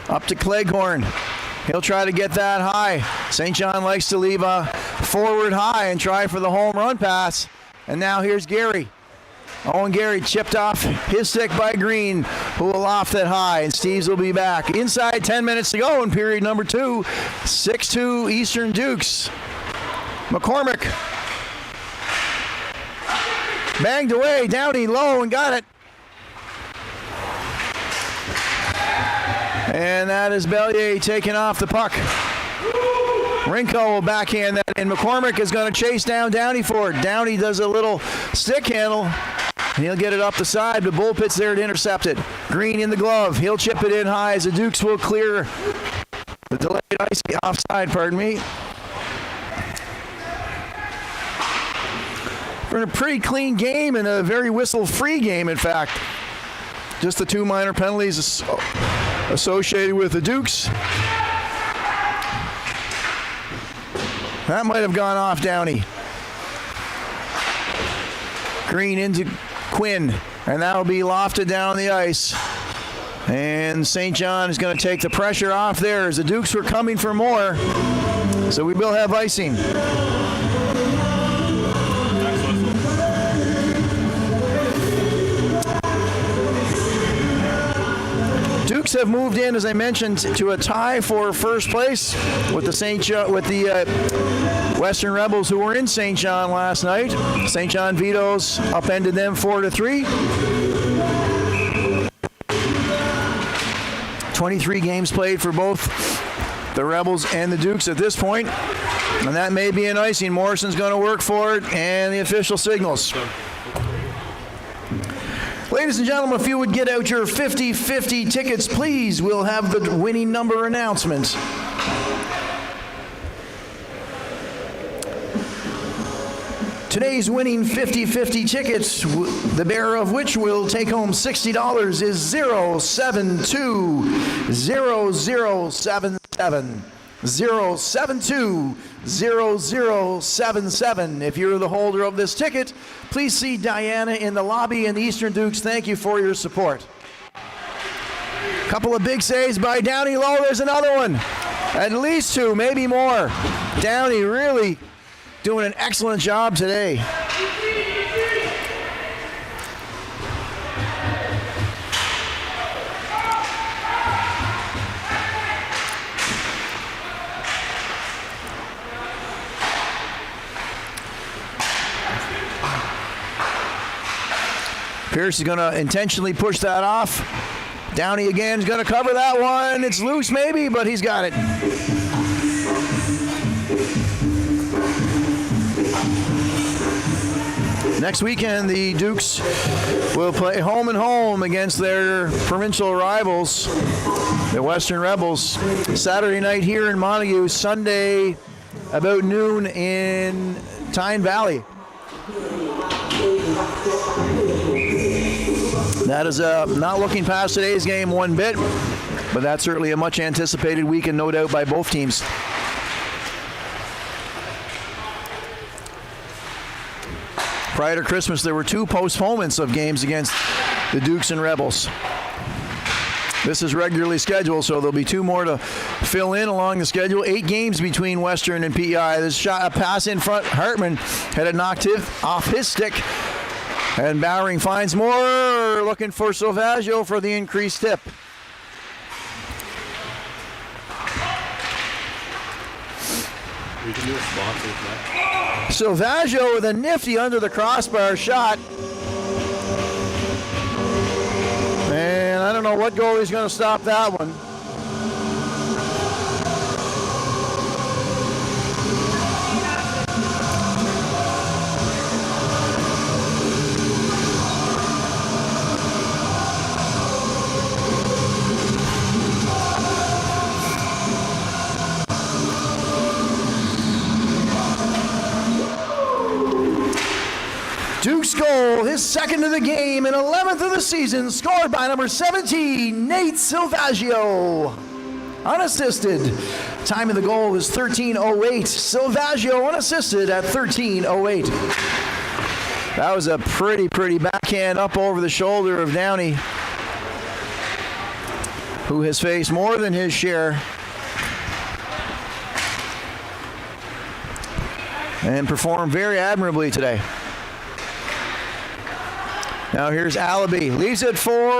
Up to Cleghorn. He'll try to get that high. St. John likes to leave a forward high and try for the home run pass. And now here's Gary. Owen Gary chipped off his stick by Green, who will loft it high, and Steves will be back. Inside 10 minutes to go in period number 2. 6-2 Eastern Dukes. McCormick. Banged away. Downey low and got it. And that is Bellier taking off the puck. Rinko will backhand that, and McCormick is going to chase down Downey for it. Downey does a little stick handle, and he'll get it up the side, but Bullpit's there to intercept it. Green in the glove. He'll chip it in high as the Dukes will clear the delayed ice offside, pardon me. We're in a pretty clean game and a very whistle-free game, in fact. Just the two minor penalties associated with the Dukes. That might have gone off Downey. Green into Quinn, and that'll be lofted down the ice. And St. John is going to take the pressure off there as the Dukes were coming for more. So we will have icing. Dukes have moved in, as I mentioned, to a tie for first place with the Western Rebels, who were in St. John last night. St. John Vitos upended them 4-3. 23 games played for both the Rebels and the Dukes at this point, and that may be an icing. Morrison's going to work for it, and the official signals. Ladies and gentlemen, if you would get out your 50-50 tickets, please, we'll have the winning number announcement. Today's winning 50-50 tickets, the bearer of which will take home $60, is 072-0077. 072-0077. If you're the holder of this ticket, please see Diana in the lobby, and the Eastern Dukes, thank you for your support. Couple of big saves by Downey Low. There's another one. At least two, maybe more. Downey really doing an excellent job today. Pierce is going to intentionally push that off. Downey again is going to cover that one. It's loose maybe, but he's got it. Next weekend, the Dukes will play home and home against their provincial rivals, the Western Rebels. Saturday night here in Montague, Sunday about noon in Tyne Valley. That is not looking past today's game one bit, but that's certainly a much anticipated weekend, no doubt, by both teams. Prior to Christmas, there were two postponements of games against the Dukes and Rebels. This is regularly scheduled, so there'll be two more to fill in along the schedule. 8 games between Western and PEI. This shot, a pass in front. Hartman had it knocked off his stick. And Bowering finds more, looking for Silvaggio for the increased tip. We can do a sponsor next. Silvaggio with a nifty under the crossbar shot. And I don't know what goalie's going to stop that one. Duke's goal, his second of the game and 11th of the season, scored by number 17, Nate Silvaggio. Unassisted. Time of the goal is 13:08. Silvaggio unassisted at 13:08. That was a pretty backhand up over the shoulder of Downey, who has faced more than his share and performed very admirably today. Now here's Allaby, leaves it for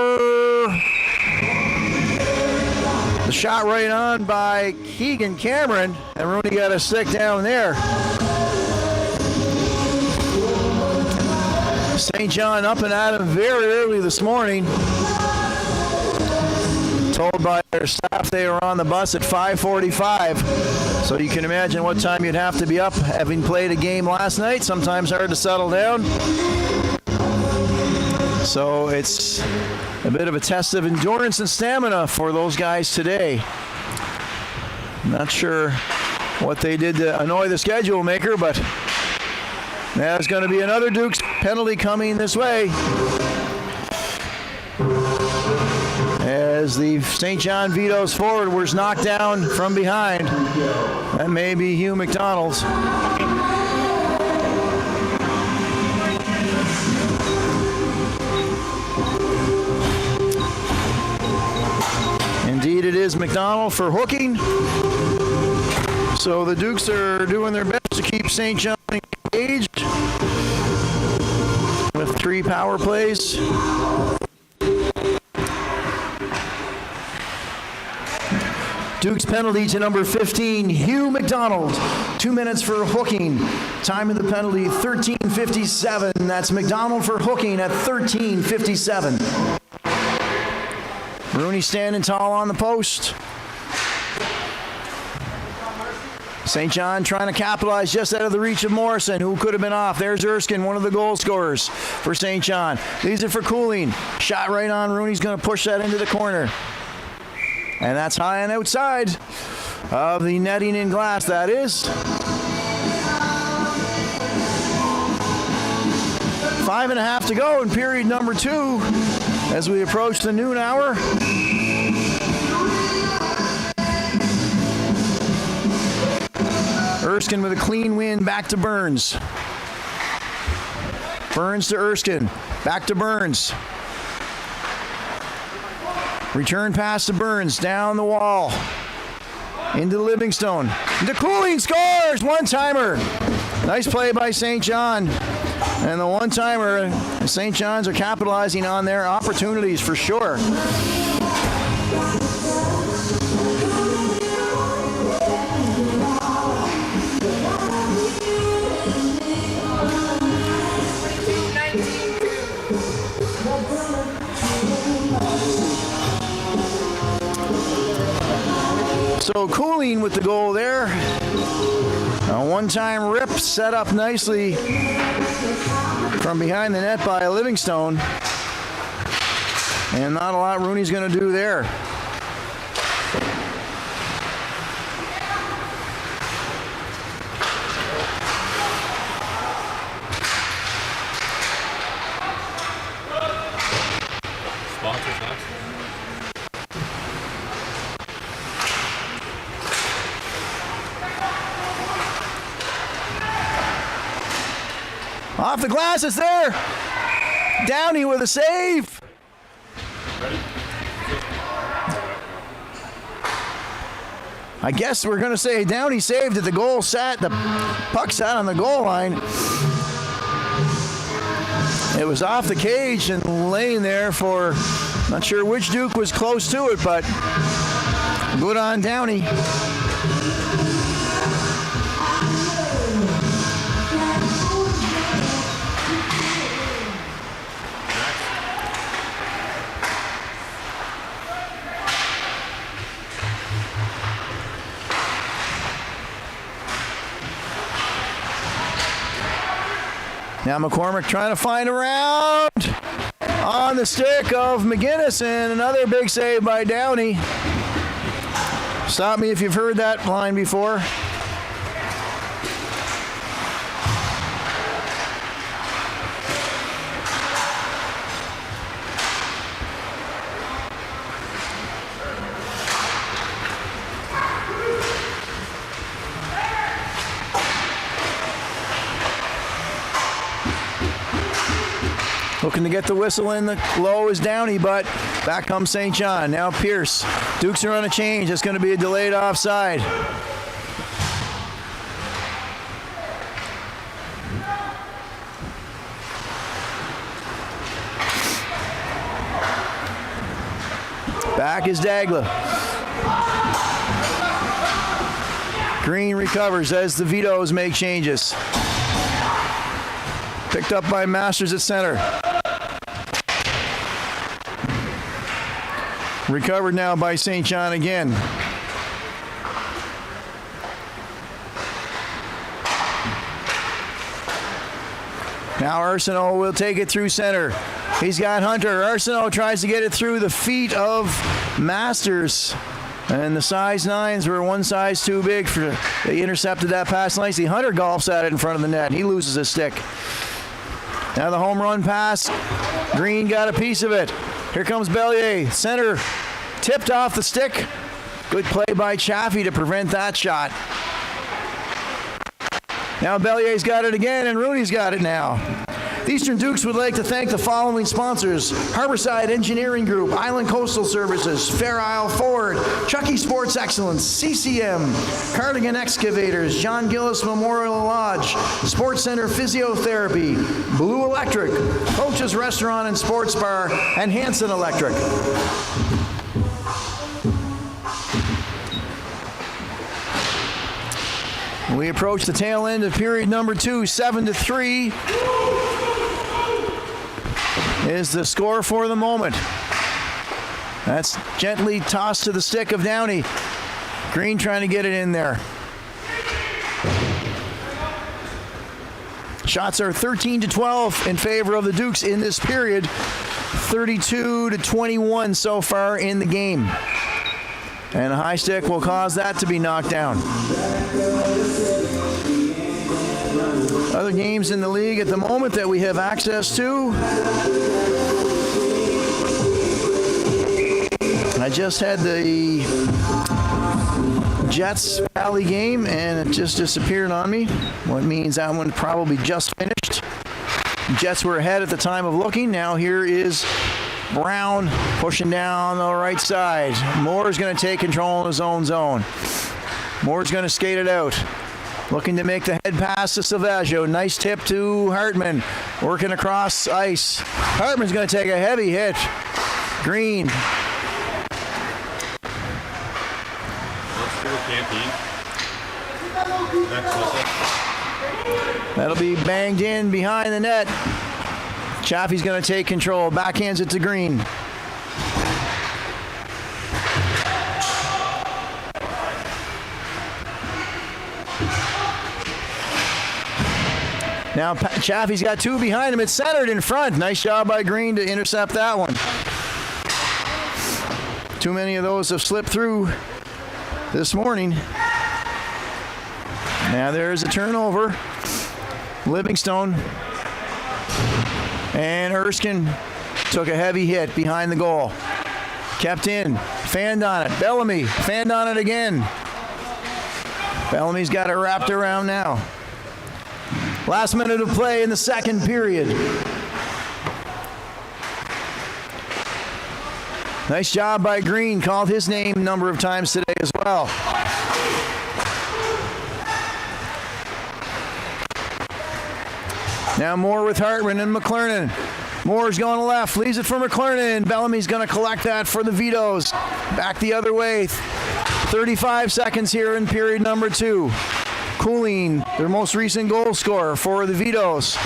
the shot right on by Keegan Cameron, and Rooney got a stick down there. St. John up and at him very early this morning. told by their staff they were on the bus at 5:45. So you can imagine what time you'd have to be up, having played a game last night. Sometimes hard to settle down. So it's a bit of a test of endurance and stamina for those guys today. Not sure what they did to annoy the schedule maker, but there's going to be another Duke's penalty coming this way, as the St. John Vito's forward was knocked down from behind. That may be Hugh McDonald's. Indeed, it is McDonald for hooking. So the Dukes are doing their best to keep St. John engaged with 3 power plays. Duke's penalty to number 15, Hugh McDonald. 2 minutes for hooking. Time of the penalty, 13:57. That's McDonald for hooking at 13:57. Rooney standing tall on the post. St. John trying to capitalize just out of the reach of Morrison, who could have been off. There's Erskine, one of the goal scorers for St. John. Leaves it for Cooling. Shot right on. Rooney's going to push that into the corner. And that's high and outside of the netting in glass, that is. 5.5 to go in period number 2 as we approach the noon hour. Erskine with a clean win, back to Burns. Burns to Erskine, back to Burns. Return pass to Burns, down the wall. Into Livingstone. Into Cooling, scores! One-timer. Nice play by St. John. And the one-timer, St. John's are capitalizing on their opportunities for sure. So Cooling with the goal there. A one-time rip set up nicely from behind the net by Livingstone. And not a lot Rooney's going to do there. Sponsors next. Off the glass, it's there. Downey with a save. I guess we're going to say Downey saved it. The goal sat, the puck sat on the goal line. It was off the cage and laying there for, not sure which Duke was close to it, but good on Downey. Now McCormick trying to find a round on the stick of McGinnis, and another big save by Downey. Stop me if you've heard that line before. Looking to get the whistle in, the low is Downey, but back comes St. John. Now Pierce. Dukes are on a change. It's going to be a delayed offside. Back is Dagla. Green recovers as the Vitos make changes. Picked up by Masters at center. Recovered now by St. John again. Now Arsenault will take it through center. He's got Hunter. Arsenault tries to get it through the feet of Masters. And the size 9s were one size too big. They intercepted that pass nicely. Hunter golfs at it in front of the net. He loses his stick. Now the home run pass. Green got a piece of it. Here comes Bellier. Center tipped off the stick. Good play by Chaffee to prevent that shot. Now Bellier's got it again, and Rooney's got it now. The Eastern Dukes would like to thank the following sponsors: Harborside Engineering Group, Island Coastal Services, Fair Isle Ford, Chucky Sports Excellence, CCM, Cardigan Excavators, John Gillis Memorial Lodge, Sports Center Physiotherapy, Blue Electric, Coach's Restaurant and Sports Bar, and Hanson Electric. We approach the tail end of period number 2, 7-3 is the score for the moment. That's gently tossed to the stick of Downey. Green trying to get it in there. Shots are 13-12 in favor of the Dukes in this period. 32-21 so far in the game. And a high stick will cause that to be knocked down. Other games in the league at the moment that we have access to. I just had the Jets Valley game and it just disappeared on me. What means that one probably just finished. Jets were ahead at the time of looking. Now here is Brown pushing down the right side. Moore's going to take control in his own zone. Moore's going to skate it out. Looking to make the head pass to Silvaggio. Nice tip to Hartman. Working across ice. Hartman's going to take a heavy hit. Green. Let's go camping. That'll be banged in behind the net. Chaffee's going to take control. Backhands it to Green. Now Chaffee's got two behind him. It's centered in front. Nice job by Green to intercept that one. Too many of those have slipped through this morning. Now there's a turnover. Livingstone and Erskine took a heavy hit behind the goal. Kept in. Fanned on it. Bellamy fanned on it again. Bellamy's got it wrapped around now. Last minute of play in the second period. Nice job by Green. Called his name a number of times today as well. Now Moore with Hartman and McClernand. Moore's going left, leaves it for McClernand. Bellamy's going to collect that for the Vitos. Back the other way. 35 seconds here in period number 2. Cooling, their most recent goal scorer for the Vitos,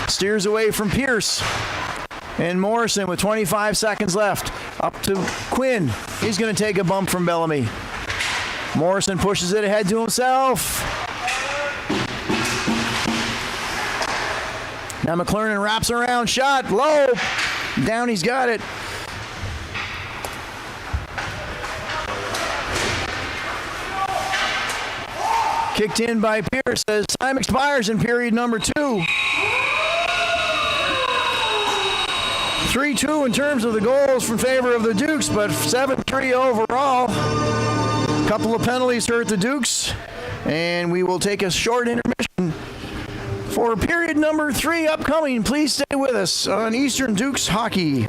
steers away from Pierce. And Morrison with 25 seconds left. Up to Quinn. He's going to take a bump from Bellamy. Morrison pushes it ahead to himself. Now McClernand wraps around, shot, low. Downey's got it. Kicked in by Pierce as time expires in period number 2. 3-2 in terms of the goals from favor of the Dukes, but 7-3 overall. A couple of penalties hurt the Dukes, and we will take a short intermission for period number 3 upcoming. Please stay with us on Eastern Dukes Hockey.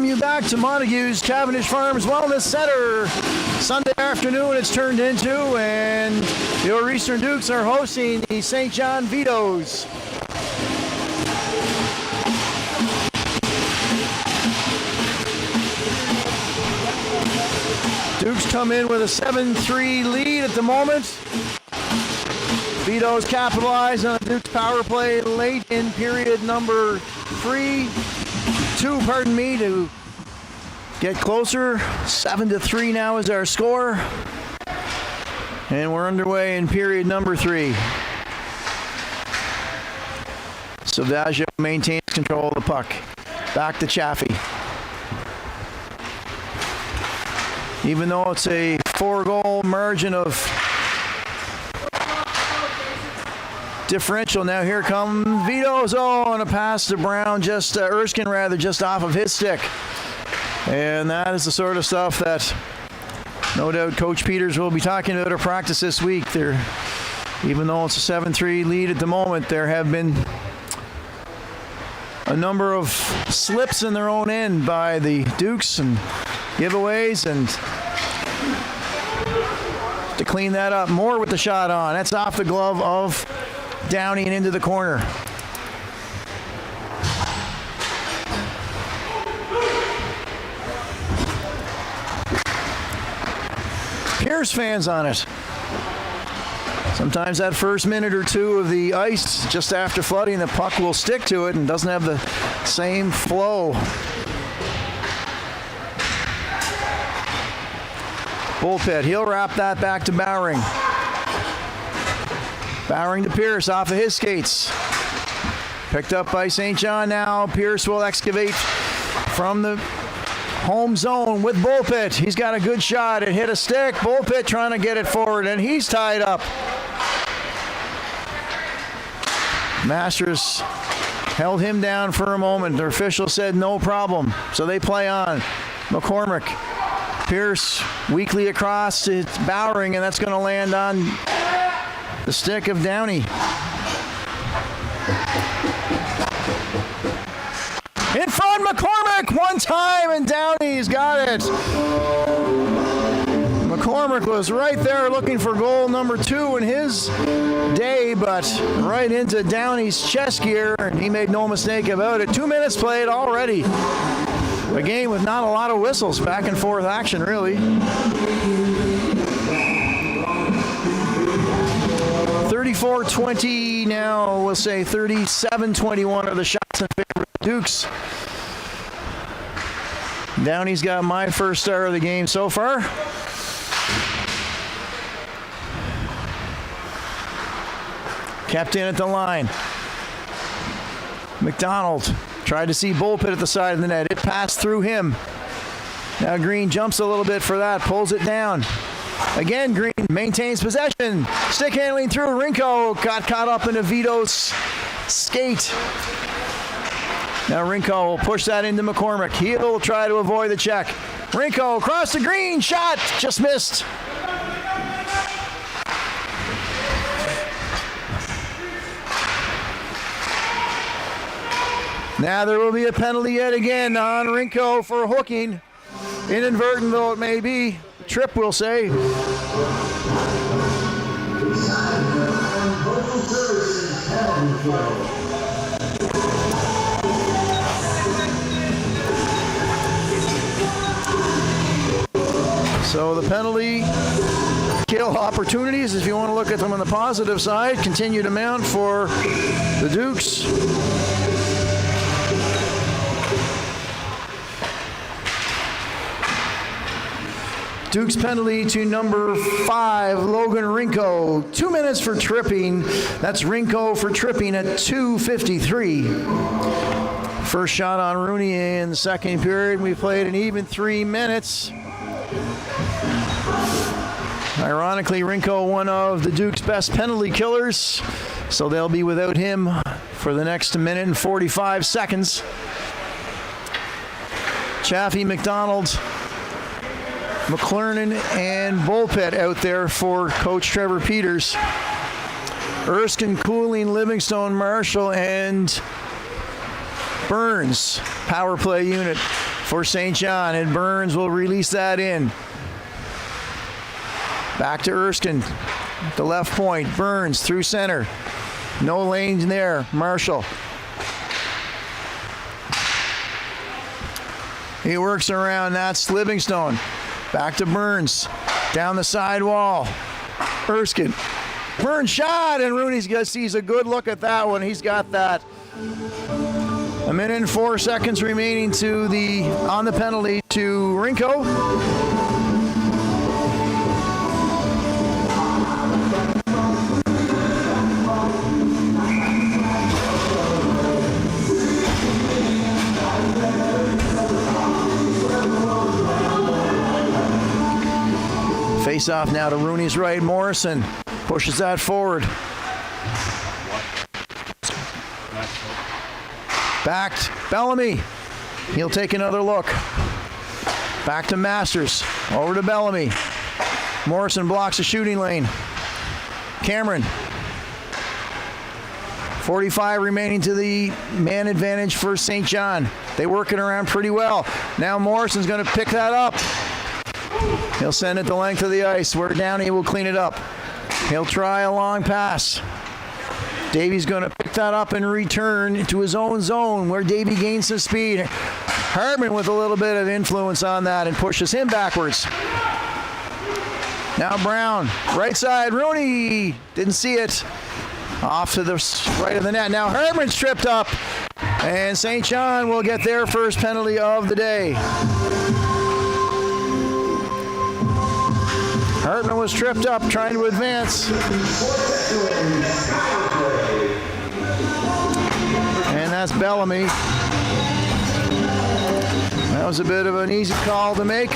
welcome you back to Montague's Cavendish Farms Wellness Center. Sunday afternoon it's turned into, and the Northeastern Dukes are hosting the St. John Vitos. Dukes come in with a 7-3 lead at the moment. Vito's capitalized on a Dukes power play late in period number 2, to get closer. 7-3 now is our score. And we're underway in period number 3. Silvaggio maintains control of the puck. Back to Chaffee. Even though it's a 4-goal margin of differential, now here come Vito's. And a pass to Brown, Erskine just off of his stick. And that is the sort of stuff that no doubt Coach Peters will be talking about at practice this week. Even though it's a 7-3 lead at the moment, there have been a number of slips in their own end by the Dukes and giveaways, and to clean that up. More with the shot on. That's off the glove of Downey and into the corner. Pierce fans on it. Sometimes that first minute or two of the ice just after flooding, the puck will stick to it and doesn't have the same flow. Bullpit, he'll wrap that back to Bowering. Bowering to Pierce off of his skates. Picked up by St. John now. Pierce will excavate from the home zone with Bullpit. He's got a good shot. It hit a stick. Bullpit trying to get it forward, and he's tied up. Masters held him down for a moment. The official said no problem, so they play on. McCormick. Pierce weakly across to Bowering, and that's going to land on the stick of Downey. In front, McCormick one time, and Downey's got it. McCormick was right there looking for goal number 2 in his day, but right into Downey's chest gear, and he made no mistake about it. 2 minutes played already. A game with not a lot of whistles, back and forth action, really. 34-20 now, we'll say 37-21 are the shots in favor of the Dukes. Downey's got my first star of the game so far. Kept in at the line. McDonald tried to see Bullpit at the side of the net. It passed through him. Now Green jumps a little bit for that, pulls it down. Again, Green maintains possession. Stick handling through. Rinko got caught up in a Vito's skate. Now Rinko will push that into McCormick. He'll try to avoid the check. Rinko across the green, shot, just missed. Now there will be a penalty yet again on Rinko for hooking. Inadvertent though it may be. Trip, we'll say. So the penalty kill opportunities, if you want to look at them on the positive side, continue to mount for the Dukes. Dukes penalty to number 5, Logan Rinko. 2 minutes for tripping. That's Rinko for tripping at 2:53. First shot on Rooney in the second period. We played an even 3 minutes. Ironically, Rinko, one of the Dukes' best penalty killers, so they'll be without him for the next minute and 45 seconds. Chaffee, McDonald, McClernand, and Bullpit out there for Coach Trevor Peters. Erskine, Cooling, Livingstone, Marshall, and Burns, power play unit. for St. John, and Burns will release that in. Back to Erskine, the left point. Burns through center. No lane there. Marshall. He works around. That's Livingstone. Back to Burns. Down the side wall. Erskine. Burns shot, and Rooney's sees a good look at that one. He's got that. 1 minute and 4 seconds remaining on the penalty to Rinko. Face off now to Rooney's right. Morrison pushes that forward. Backed. Bellamy. He'll take another look. Back to Masters. Over to Bellamy. Morrison blocks the shooting lane. Cameron. 45 remaining to the man advantage for St. John. They work it around pretty well. Now Morrison's going to pick that up. He'll send it the length of the ice. Where Downey will clean it up. He'll try a long pass. Davy's going to pick that up and return to his own zone where Davy gains some speed. Hartman with a little bit of influence on that and pushes him backwards. Now Brown, right side. Rooney didn't see it. Off to the right of the net. Now Hartman's tripped up. And St. John will get their first penalty of the day. Hartman was tripped up trying to advance. And that's Bellamy. That was a bit of an easy call to make.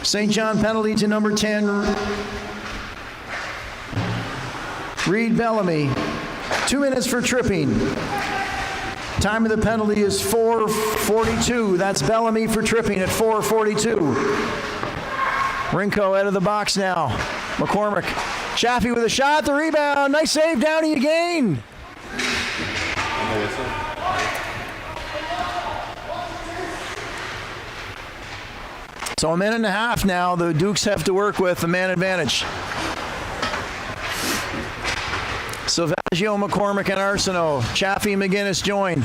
St. John penalty to number 10, Reed Bellamy. 2 minutes for tripping. Time of the penalty is 4:42. That's Bellamy for tripping at 4:42. Rinko out of the box now. McCormick. Chaffee with a shot, the rebound. Nice save, Downey again. So 1.5 minutes now, the Dukes have to work with the man advantage. Silvaggio, McCormick, and Arsenault. Chaffee and McGinnis join.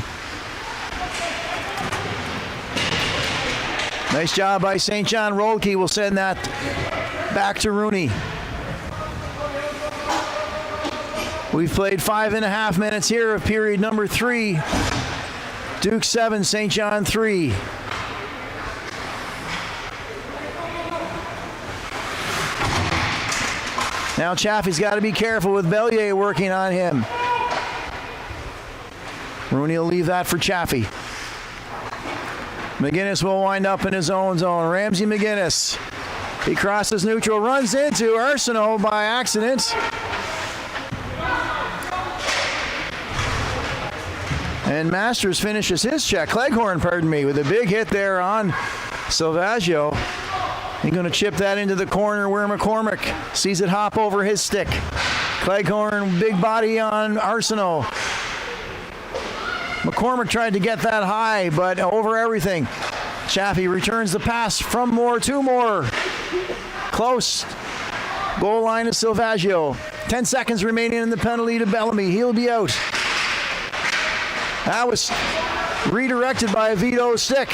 Nice job by St. John. Rolke will send that back to Rooney. We've played 5.5 minutes here of period number 3. Duke 7, St. John 3. Now Chaffee's got to be careful with Bellier working on him. Rooney will leave that for Chaffee. McGinnis will wind up in his own zone. Ramsey McGinnis. He crosses neutral, runs into Arsenault by accident. And Masters finishes his check. Cleghorn, pardon me, with a big hit there on Silvaggio. He's going to chip that into the corner where McCormick sees it hop over his stick. Cleghorn, big body on Arsenault. McCormick tried to get that high, but over everything. Chaffee returns the pass from Moore to Moore. Close. Goal line is Silvaggio. 10 seconds remaining in the penalty to Bellamy. He'll be out. That was redirected by a Vito stick.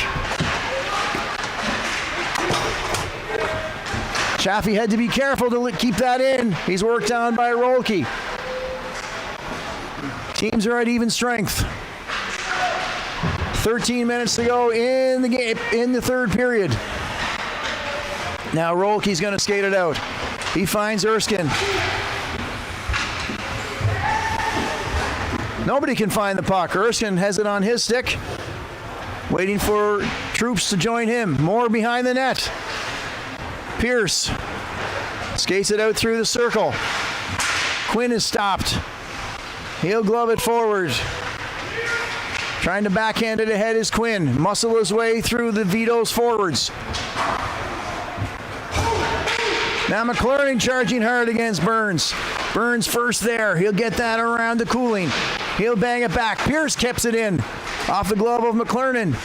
Chaffee had to be careful to keep that in. He's worked on by Rolke. Teams are at even strength. 13 minutes to go in the game, in the third period. Now Rolke's going to skate it out. He finds Erskine. Nobody can find the puck. Erskine has it on his stick, waiting for troops to join him. Moore behind the net. Pierce skates it out through the circle. Quinn is stopped. He'll glove it forward. Trying to backhand it ahead is Quinn. Muscle his way through the Vito's forwards. Now McLaren charging hard against Burns. Burns first there. He'll get that around to Cooling. He'll bang it back. Pierce keeps it in. Off the glove of McLernon.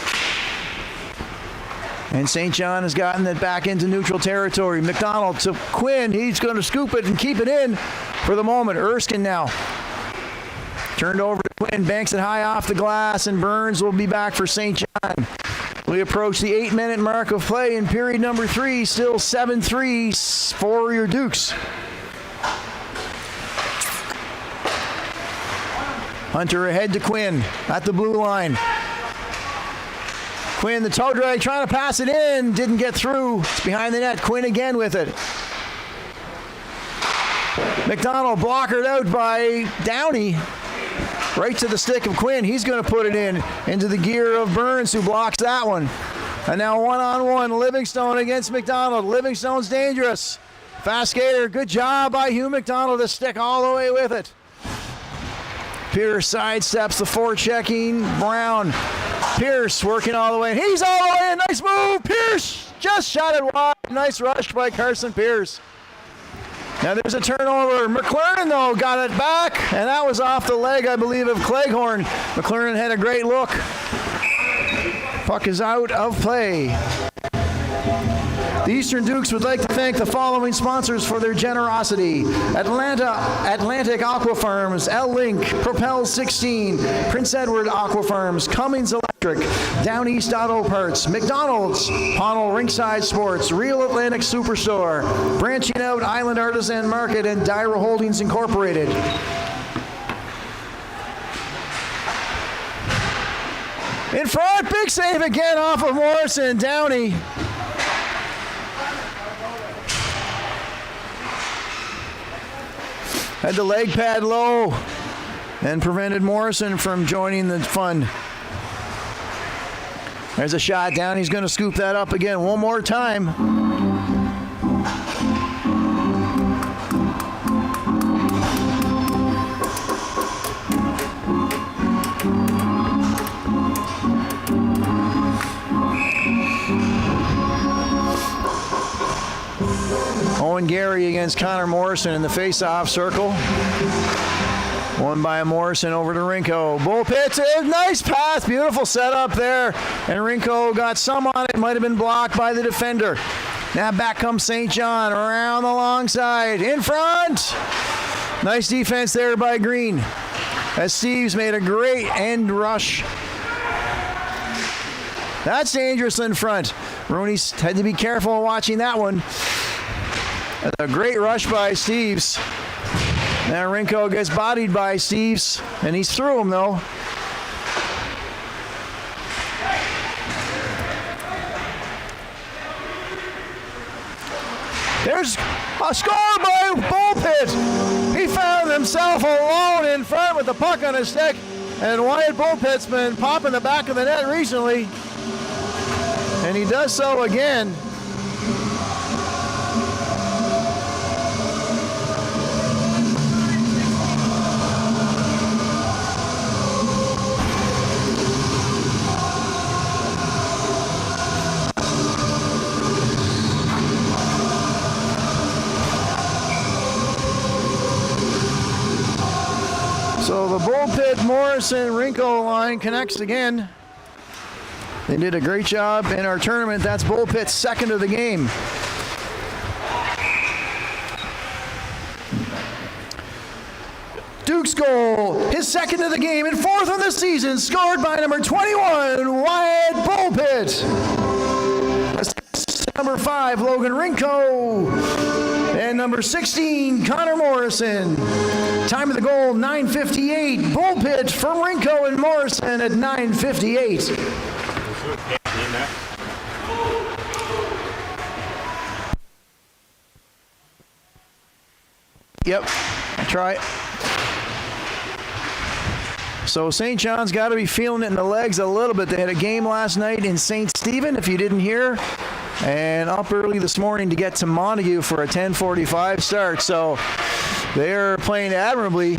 And St. John has gotten it back into neutral territory. McDonald to Quinn. He's going to scoop it and keep it in for the moment. Erskine now. Turned over to Quinn. Banks it high off the glass. And Burns will be back for St. John. We approach the 8-minute mark of play in period number 3. Still 7-3 for your Dukes. Hunter ahead to Quinn at the blue line. Quinn, the toe drag, trying to pass it in. Didn't get through. It's behind the net. Quinn again with it. McDonald blockered out by Downey. Right to the stick of Quinn. He's going to put it into the gear of Burns, who blocks that one. And now one-on-one, Livingstone against McDonald. Livingstone's dangerous. Fast skater. Good job by Hugh McDonald to stick all the way with it. Pierce sidesteps the forechecking Brown. Pierce working all the way. He's all the way. Nice move. Pierce just shot it wide. Nice rush by Carson Pierce. Now there's a turnover. McLaren, though, got it back, and that was off the leg, I believe, of Cleghorn. McLaren had a great look. Puck is out of play. The Eastern Dukes would like to thank the following sponsors for their generosity: Atlantic Aqua Farms, L-Link, Propel 16, Prince Edward Aqua Farms, Cummins Electric, Down East Auto Parts, McDonald's, Pownell Rinkside Sports, Real Atlantic Superstore, Branching Out Island Artisan Market, and Dyra Holdings Incorporated. In front, big save again off of Morrison. Downey. Had the leg pad low and prevented Morrison from joining the fun. There's a shot down. He's going to scoop that up again one more time. Owen Gary against Connor Morrison in the face-off circle. Won by Morrison over to Rinko. Bull pits, nice pass, beautiful setup there. And Rinko got some on it, might have been blocked by the defender. Now back comes St. John around the long side, in front. Nice defense there by Green, as Steves made a great end rush. That's dangerous in front. Rooney's had to be careful watching that one. A great rush by Steves. Now Rinko gets bodied by Steves, and he's through him though. There's a score by Bullpit. He found himself alone in front with the puck on his stick, and Wyatt Bullpit's been popping the back of the net recently, and he does so again. So the Bullpit, Morrison, Rinko line connects again. They did a great job in our tournament. That's Bullpit's second of the game. Duke's goal, his second of the game and fourth of the season, scored by number 21, Wyatt Bullpit. Number 5, Logan Rinko. And number 16, Connor Morrison. Time of the goal, 9:58. Bullpit from Rinko and Morrison at 9:58. Yep, try it. So St. John's got to be feeling it in the legs a little bit. They had a game last night in St. Stephen, if you didn't hear, and up early this morning to get to Montague for a 10:45 start. So they're playing admirably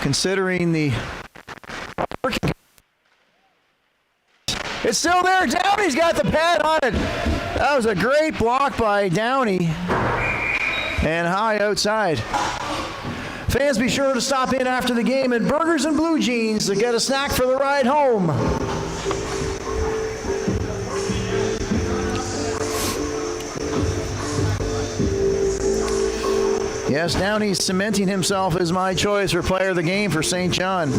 considering the working It's still there. Downey's got the pad on it. That was a great block by Downey. And high outside. Fans, be sure to stop in after the game at Burgers and Blue Jeans to get a snack for the ride home. Yes, Downey's cementing himself as my choice for player of the game for St. John.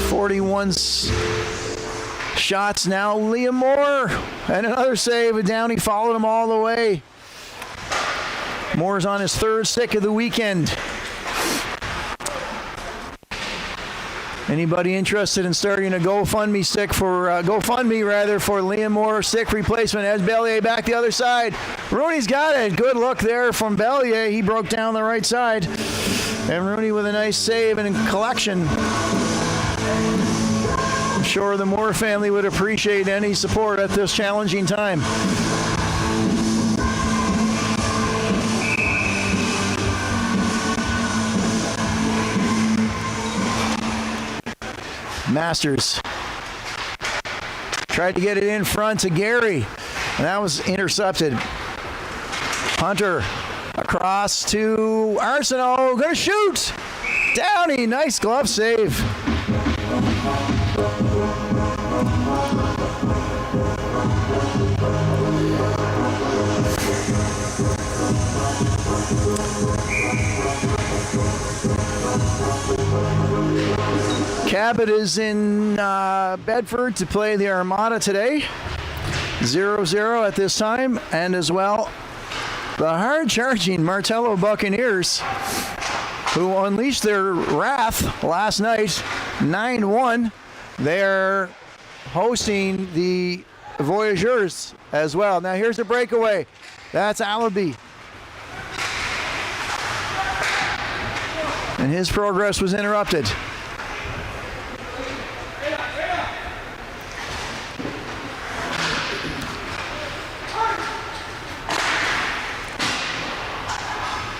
41 shots now. Liam Moore and another save. And Downey followed him all the way. Moore's on his third stick of the weekend. Anybody interested in starting a GoFundMe for Liam Moore, stick replacement as Bellier back the other side. Rooney's got it. Good look there from Bellier. He broke down the right side. And Rooney with a nice save and collection. I'm sure the Moore family would appreciate any support at this challenging time. Masters tried to get it in front to Gary, and that was intercepted. Hunter across to Arsenault, gonna shoot! Downey, nice glove save. Cabot is in Bedford to play the Armada today. 0-0 at this time. And as well, the hard-charging Martello Buccaneers, who unleashed their wrath last night, 9-1. They're hosting the Voyageurs as well. Now here's the breakaway. That's Allaby. And his progress was interrupted.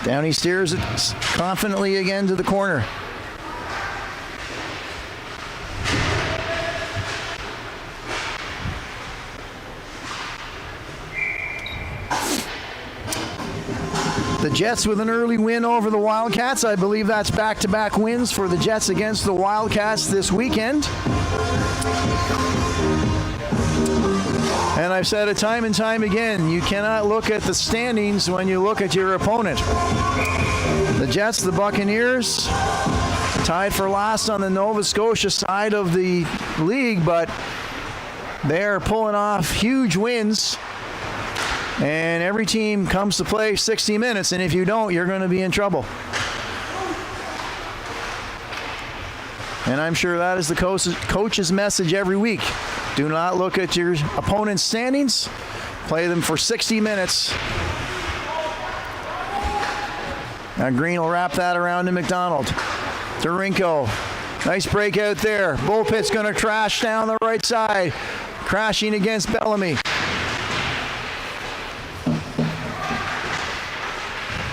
Downey steers it confidently again to the corner. The Jets with an early win over the Wildcats. I believe that's back-to-back wins for the Jets against the Wildcats this weekend. And I've said it time and time again, you cannot look at the standings when you look at your opponent. The Jets, the Buccaneers, tied for last on the Nova Scotia side of the league, but they're pulling off huge wins. And every team comes to play 60 minutes, and if you don't, you're going to be in trouble. And I'm sure that is the coach's message every week. Do not look at your opponent's standings. Play them for 60 minutes. Now Green will wrap that around to McDonald. Dorinko. Nice break out there. Bullpit's going to trash down the right side. Crashing against Bellamy.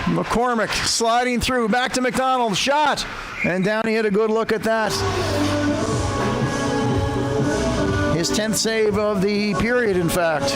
McCormick sliding through. Back to McDonald. Shot. And Downey had a good look at that. His 10th save of the period, in fact.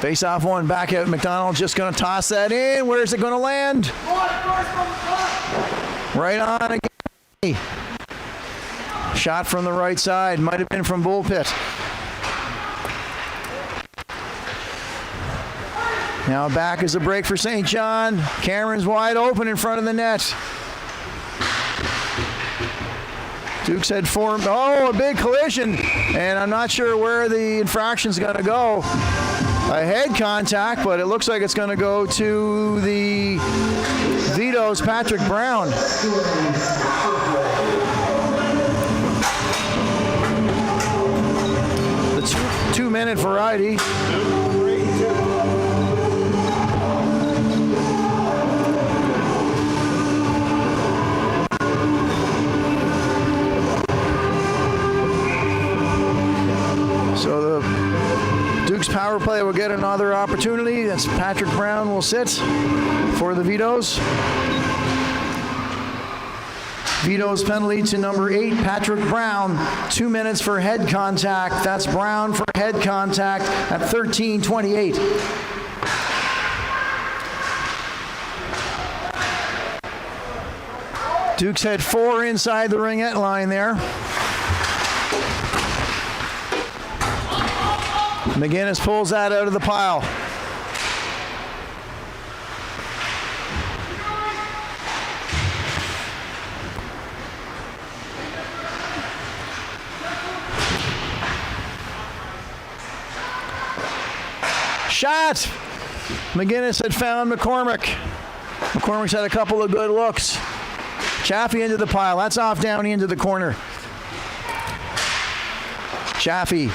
Face-off one, back out. McDonald just going to toss that in. Where's it going to land? Right on again. Shot from the right side. Might have been from Bullpit. Now back is a break for St. John. Cameron's wide open in front of the net. Dukes had formed. Oh, a big collision. And I'm not sure where the infraction's going to go. A head contact, but it looks like it's going to go to the Vito's Patrick Brown. The two-minute variety. So the Duke's power play will get another opportunity. That's Patrick Brown will sit for the Vitos. Vito's penalty to number 8, Patrick Brown. 2 minutes for head contact. That's Brown for head contact at 13:28. Dukes had 4 inside the ringette line there. McGinnis pulls that out of the pile. Shot! McGinnis had found McCormick. McCormick's had a couple of good looks. Chaffee into the pile. That's off Downey into the corner. Chaffee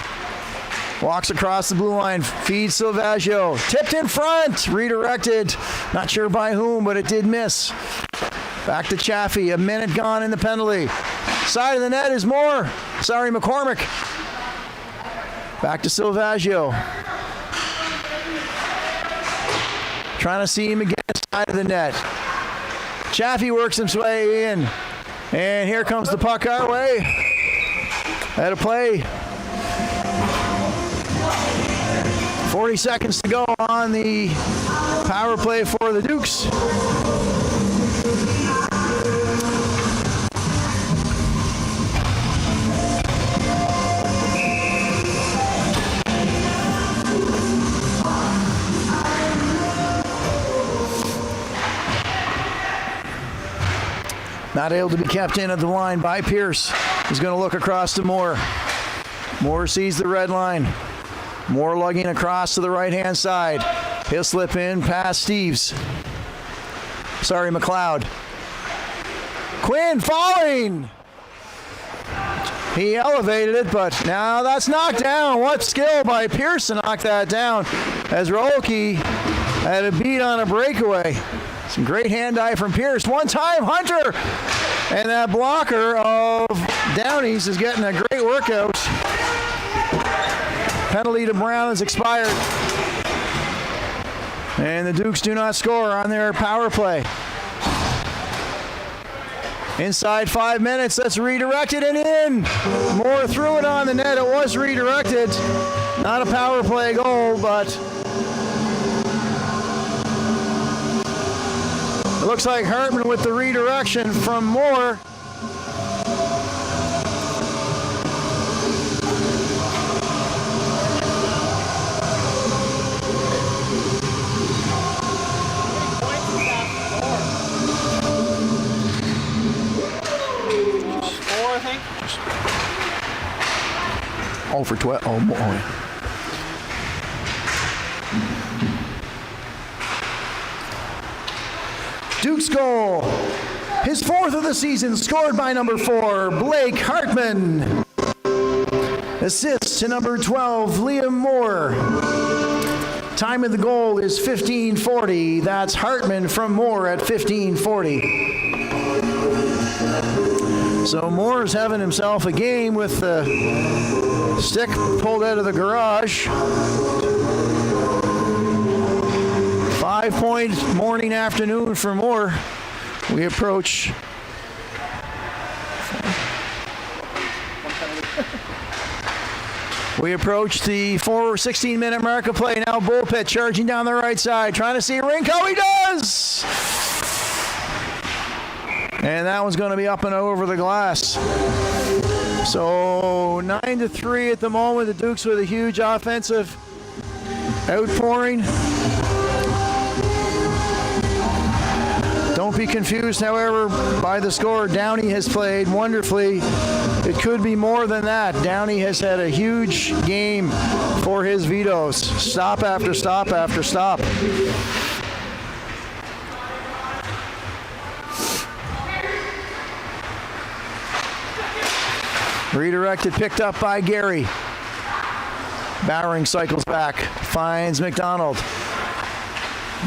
walks across the blue line, feeds Silvaggio. Tipped in front, redirected. Not sure by whom, but it did miss. Back to Chaffee. A minute gone in the penalty. Side of the net is Moore. Sorry, McCormick. Back to Silvaggio. Trying to see him again side of the net. Chaffee works his way in. And here comes the puck our way. At a play. 40 seconds to go on the power play for the Dukes. Not able to be kept in at the line by Pierce. He's going to look across to Moore. Moore sees the red line. Moore lugging across to the right-hand side. He'll slip in past Steves. Sorry, McLeod. Quinn falling! He elevated it, but now that's knocked down. What skill by Pierce to knock that down as Rolke had a beat on a breakaway. Some great hand-eye from Pierce. One time, Hunter! And that blocker of Downey's is getting a great workout. Penalty to Brown has expired. And the Dukes do not score on their power play. Inside 5 minutes, that's redirected and in. Moore threw it on the net. It was redirected. Not a power play goal, but it looks like Hartman with the redirection from Moore. Oh, for 12. Oh, yeah. Duke's goal. His 4th of the season, scored by number 4, Blake Hartman. Assist to number 12, Liam Moore. Time of the goal is 15:40. That's Hartman from Moore at 15:40. So Moore's having himself a game with the stick pulled out of the garage. 5-point morning afternoon for Moore. We approach the 16-minute mark of play. Now Bullpit charging down the right side, trying to see Rinko. He does! And that one's going to be up and over the glass. So 9-3 at the moment. The Dukes with a huge offensive outpouring. Don't be confused, however, by the score. Downey has played wonderfully. It could be more than that. Downey has had a huge game for his Vitos. Stop after stop after stop. Redirected, picked up by Gary. Bowering cycles back, finds McDonald.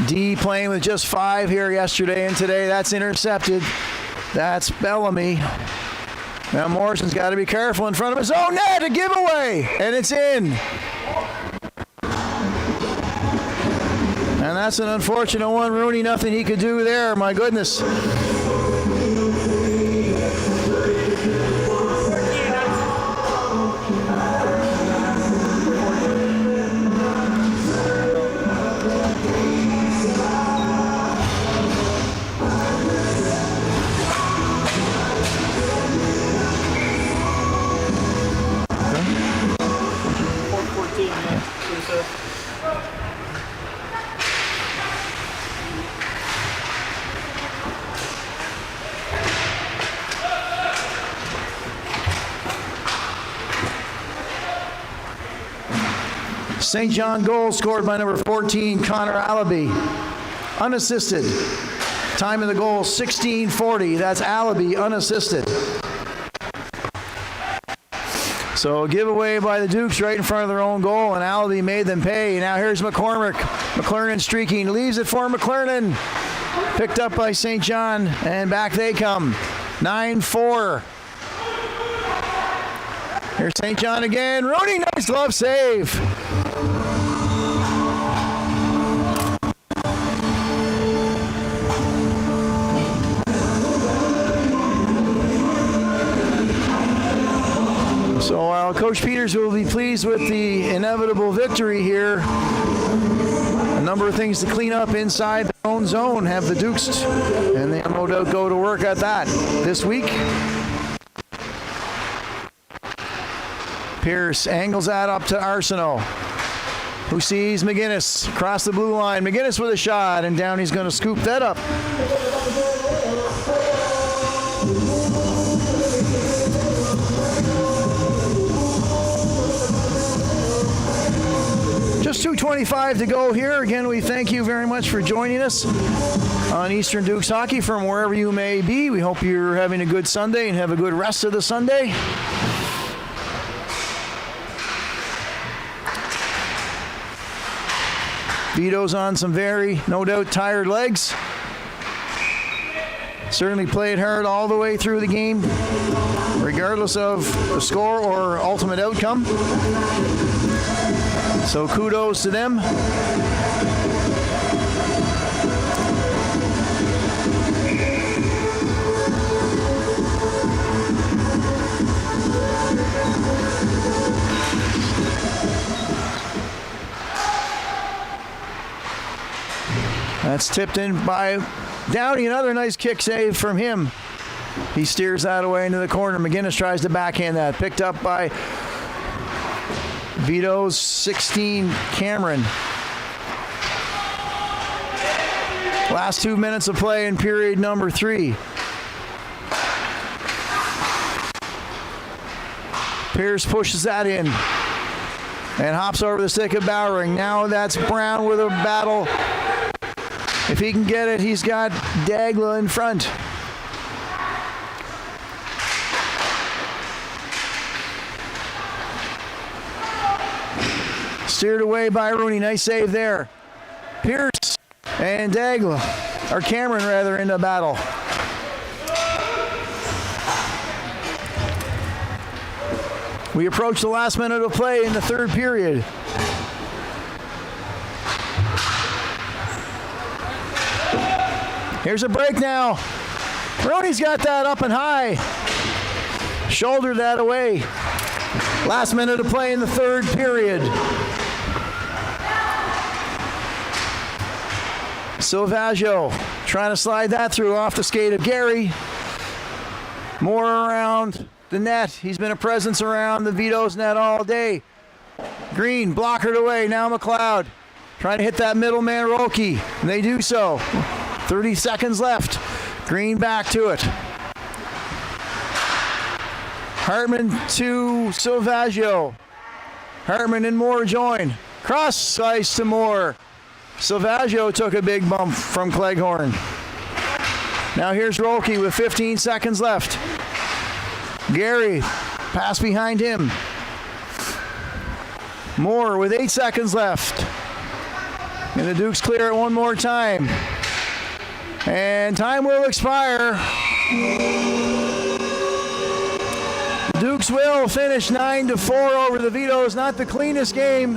D playing with just 5 here yesterday and today. That's intercepted. That's Bellamy. Now Morrison's got to be careful in front of his own net, a giveaway, and it's in. And that's an unfortunate one. Rooney, nothing he could do there, my goodness. St. John goal scored by number 14, Connor Allaby. Unassisted. Time of the goal, 16:40. That's Allaby, unassisted. So a giveaway by the Dukes right in front of their own goal, and Allaby made them pay. Now here's McCormick. McLernon streaking, leaves it for McLernon. Picked up by St. John, and back they come. 9-4. Here's St. John again. Rooney, nice glove save. So while Coach Peters will be pleased with the inevitable victory here, a number of things to clean up inside their own zone have the Dukes, and they'll no doubt go to work at that this week. Pierce angles that up to Arsenault, who sees McGinnis across the blue line. McGinnis with a shot, and Downey's going to scoop that up. Just 2:25 to go here. Again, we thank you very much for joining us on Eastern Dukes Hockey from wherever you may be. We hope you're having a good Sunday and have a good rest of the Sunday. Vito's on some very, no doubt, tired legs. Certainly played hard all the way through the game, regardless of the score or ultimate outcome. So kudos to them. That's tipped in by Downey. Another nice kick save from him. He steers that away into the corner. McGinnis tries to backhand that. Picked up by Vito's 16, Cameron. Last 2 minutes of play in period number 3. Pierce pushes that in and hops over the stick of Bowering. Now that's Brown with a battle. If he can get it, he's got Dagla in front. Steered away by Rooney. Nice save there. Pierce and Dagla, or Cameron rather, in the battle. We approach the last minute of play in the third period. Here's a break now. Rooney's got that up and high. Shouldered that away. Last minute of play in the third period. Silvaggio trying to slide that through off the skate of Gary. More around the net. He's been a presence around the Vito's net all day. Green blockered away. Now McLeod trying to hit that middleman Roki. And they do so. 30 seconds left. Green back to it. Hartman to Silvaggio. Hartman and Moore join. Cross slice to Moore. Silvaggio took a big bump from Cleghorn. Now here's Roki with 15 seconds left. Gary, pass behind him. Moore with 8 seconds left. And the Dukes clear it one more time. And time will expire. Dukes will finish 9-4 over the Vitos. Not the cleanest game,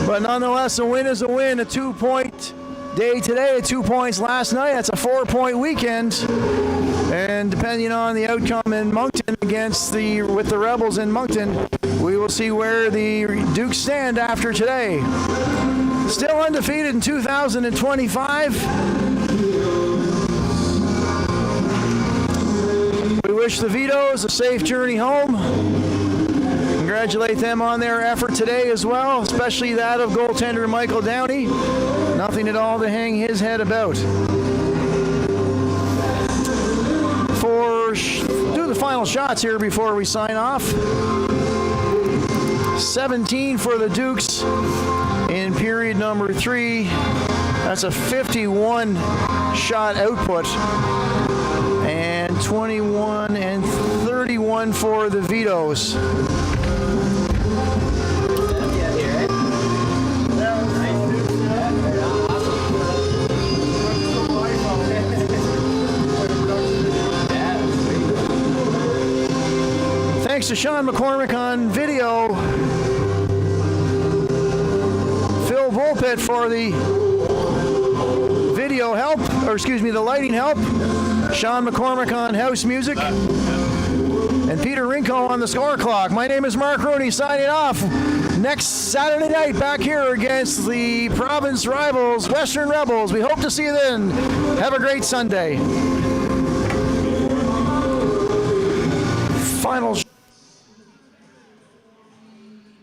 but nonetheless, a win is a win. A 2-point day today, 2 points last night. That's a 4-point weekend. And depending on the outcome in Moncton with the Rebels in Moncton, we will see where the Dukes stand after today. Still undefeated in 2025. We wish the Vitos a safe journey home. Congratulate them on their effort today as well, especially that of goaltender Michael Downey. Nothing at all to hang his head about. Do the final shots here before we sign off. 17 for the Dukes in period number 3. That's a 51 shot output. And 21 and 31 for the Vitos. Thanks to Sean McCormick on video. Phil Volpet for the video help, the lighting help. Sean McCormick on house music. And Peter Rinko on the score clock. My name is Mark Rooney signing off. Next Saturday night back here against the province rivals, Western Rebels. We hope to see you then. Have a great Sunday.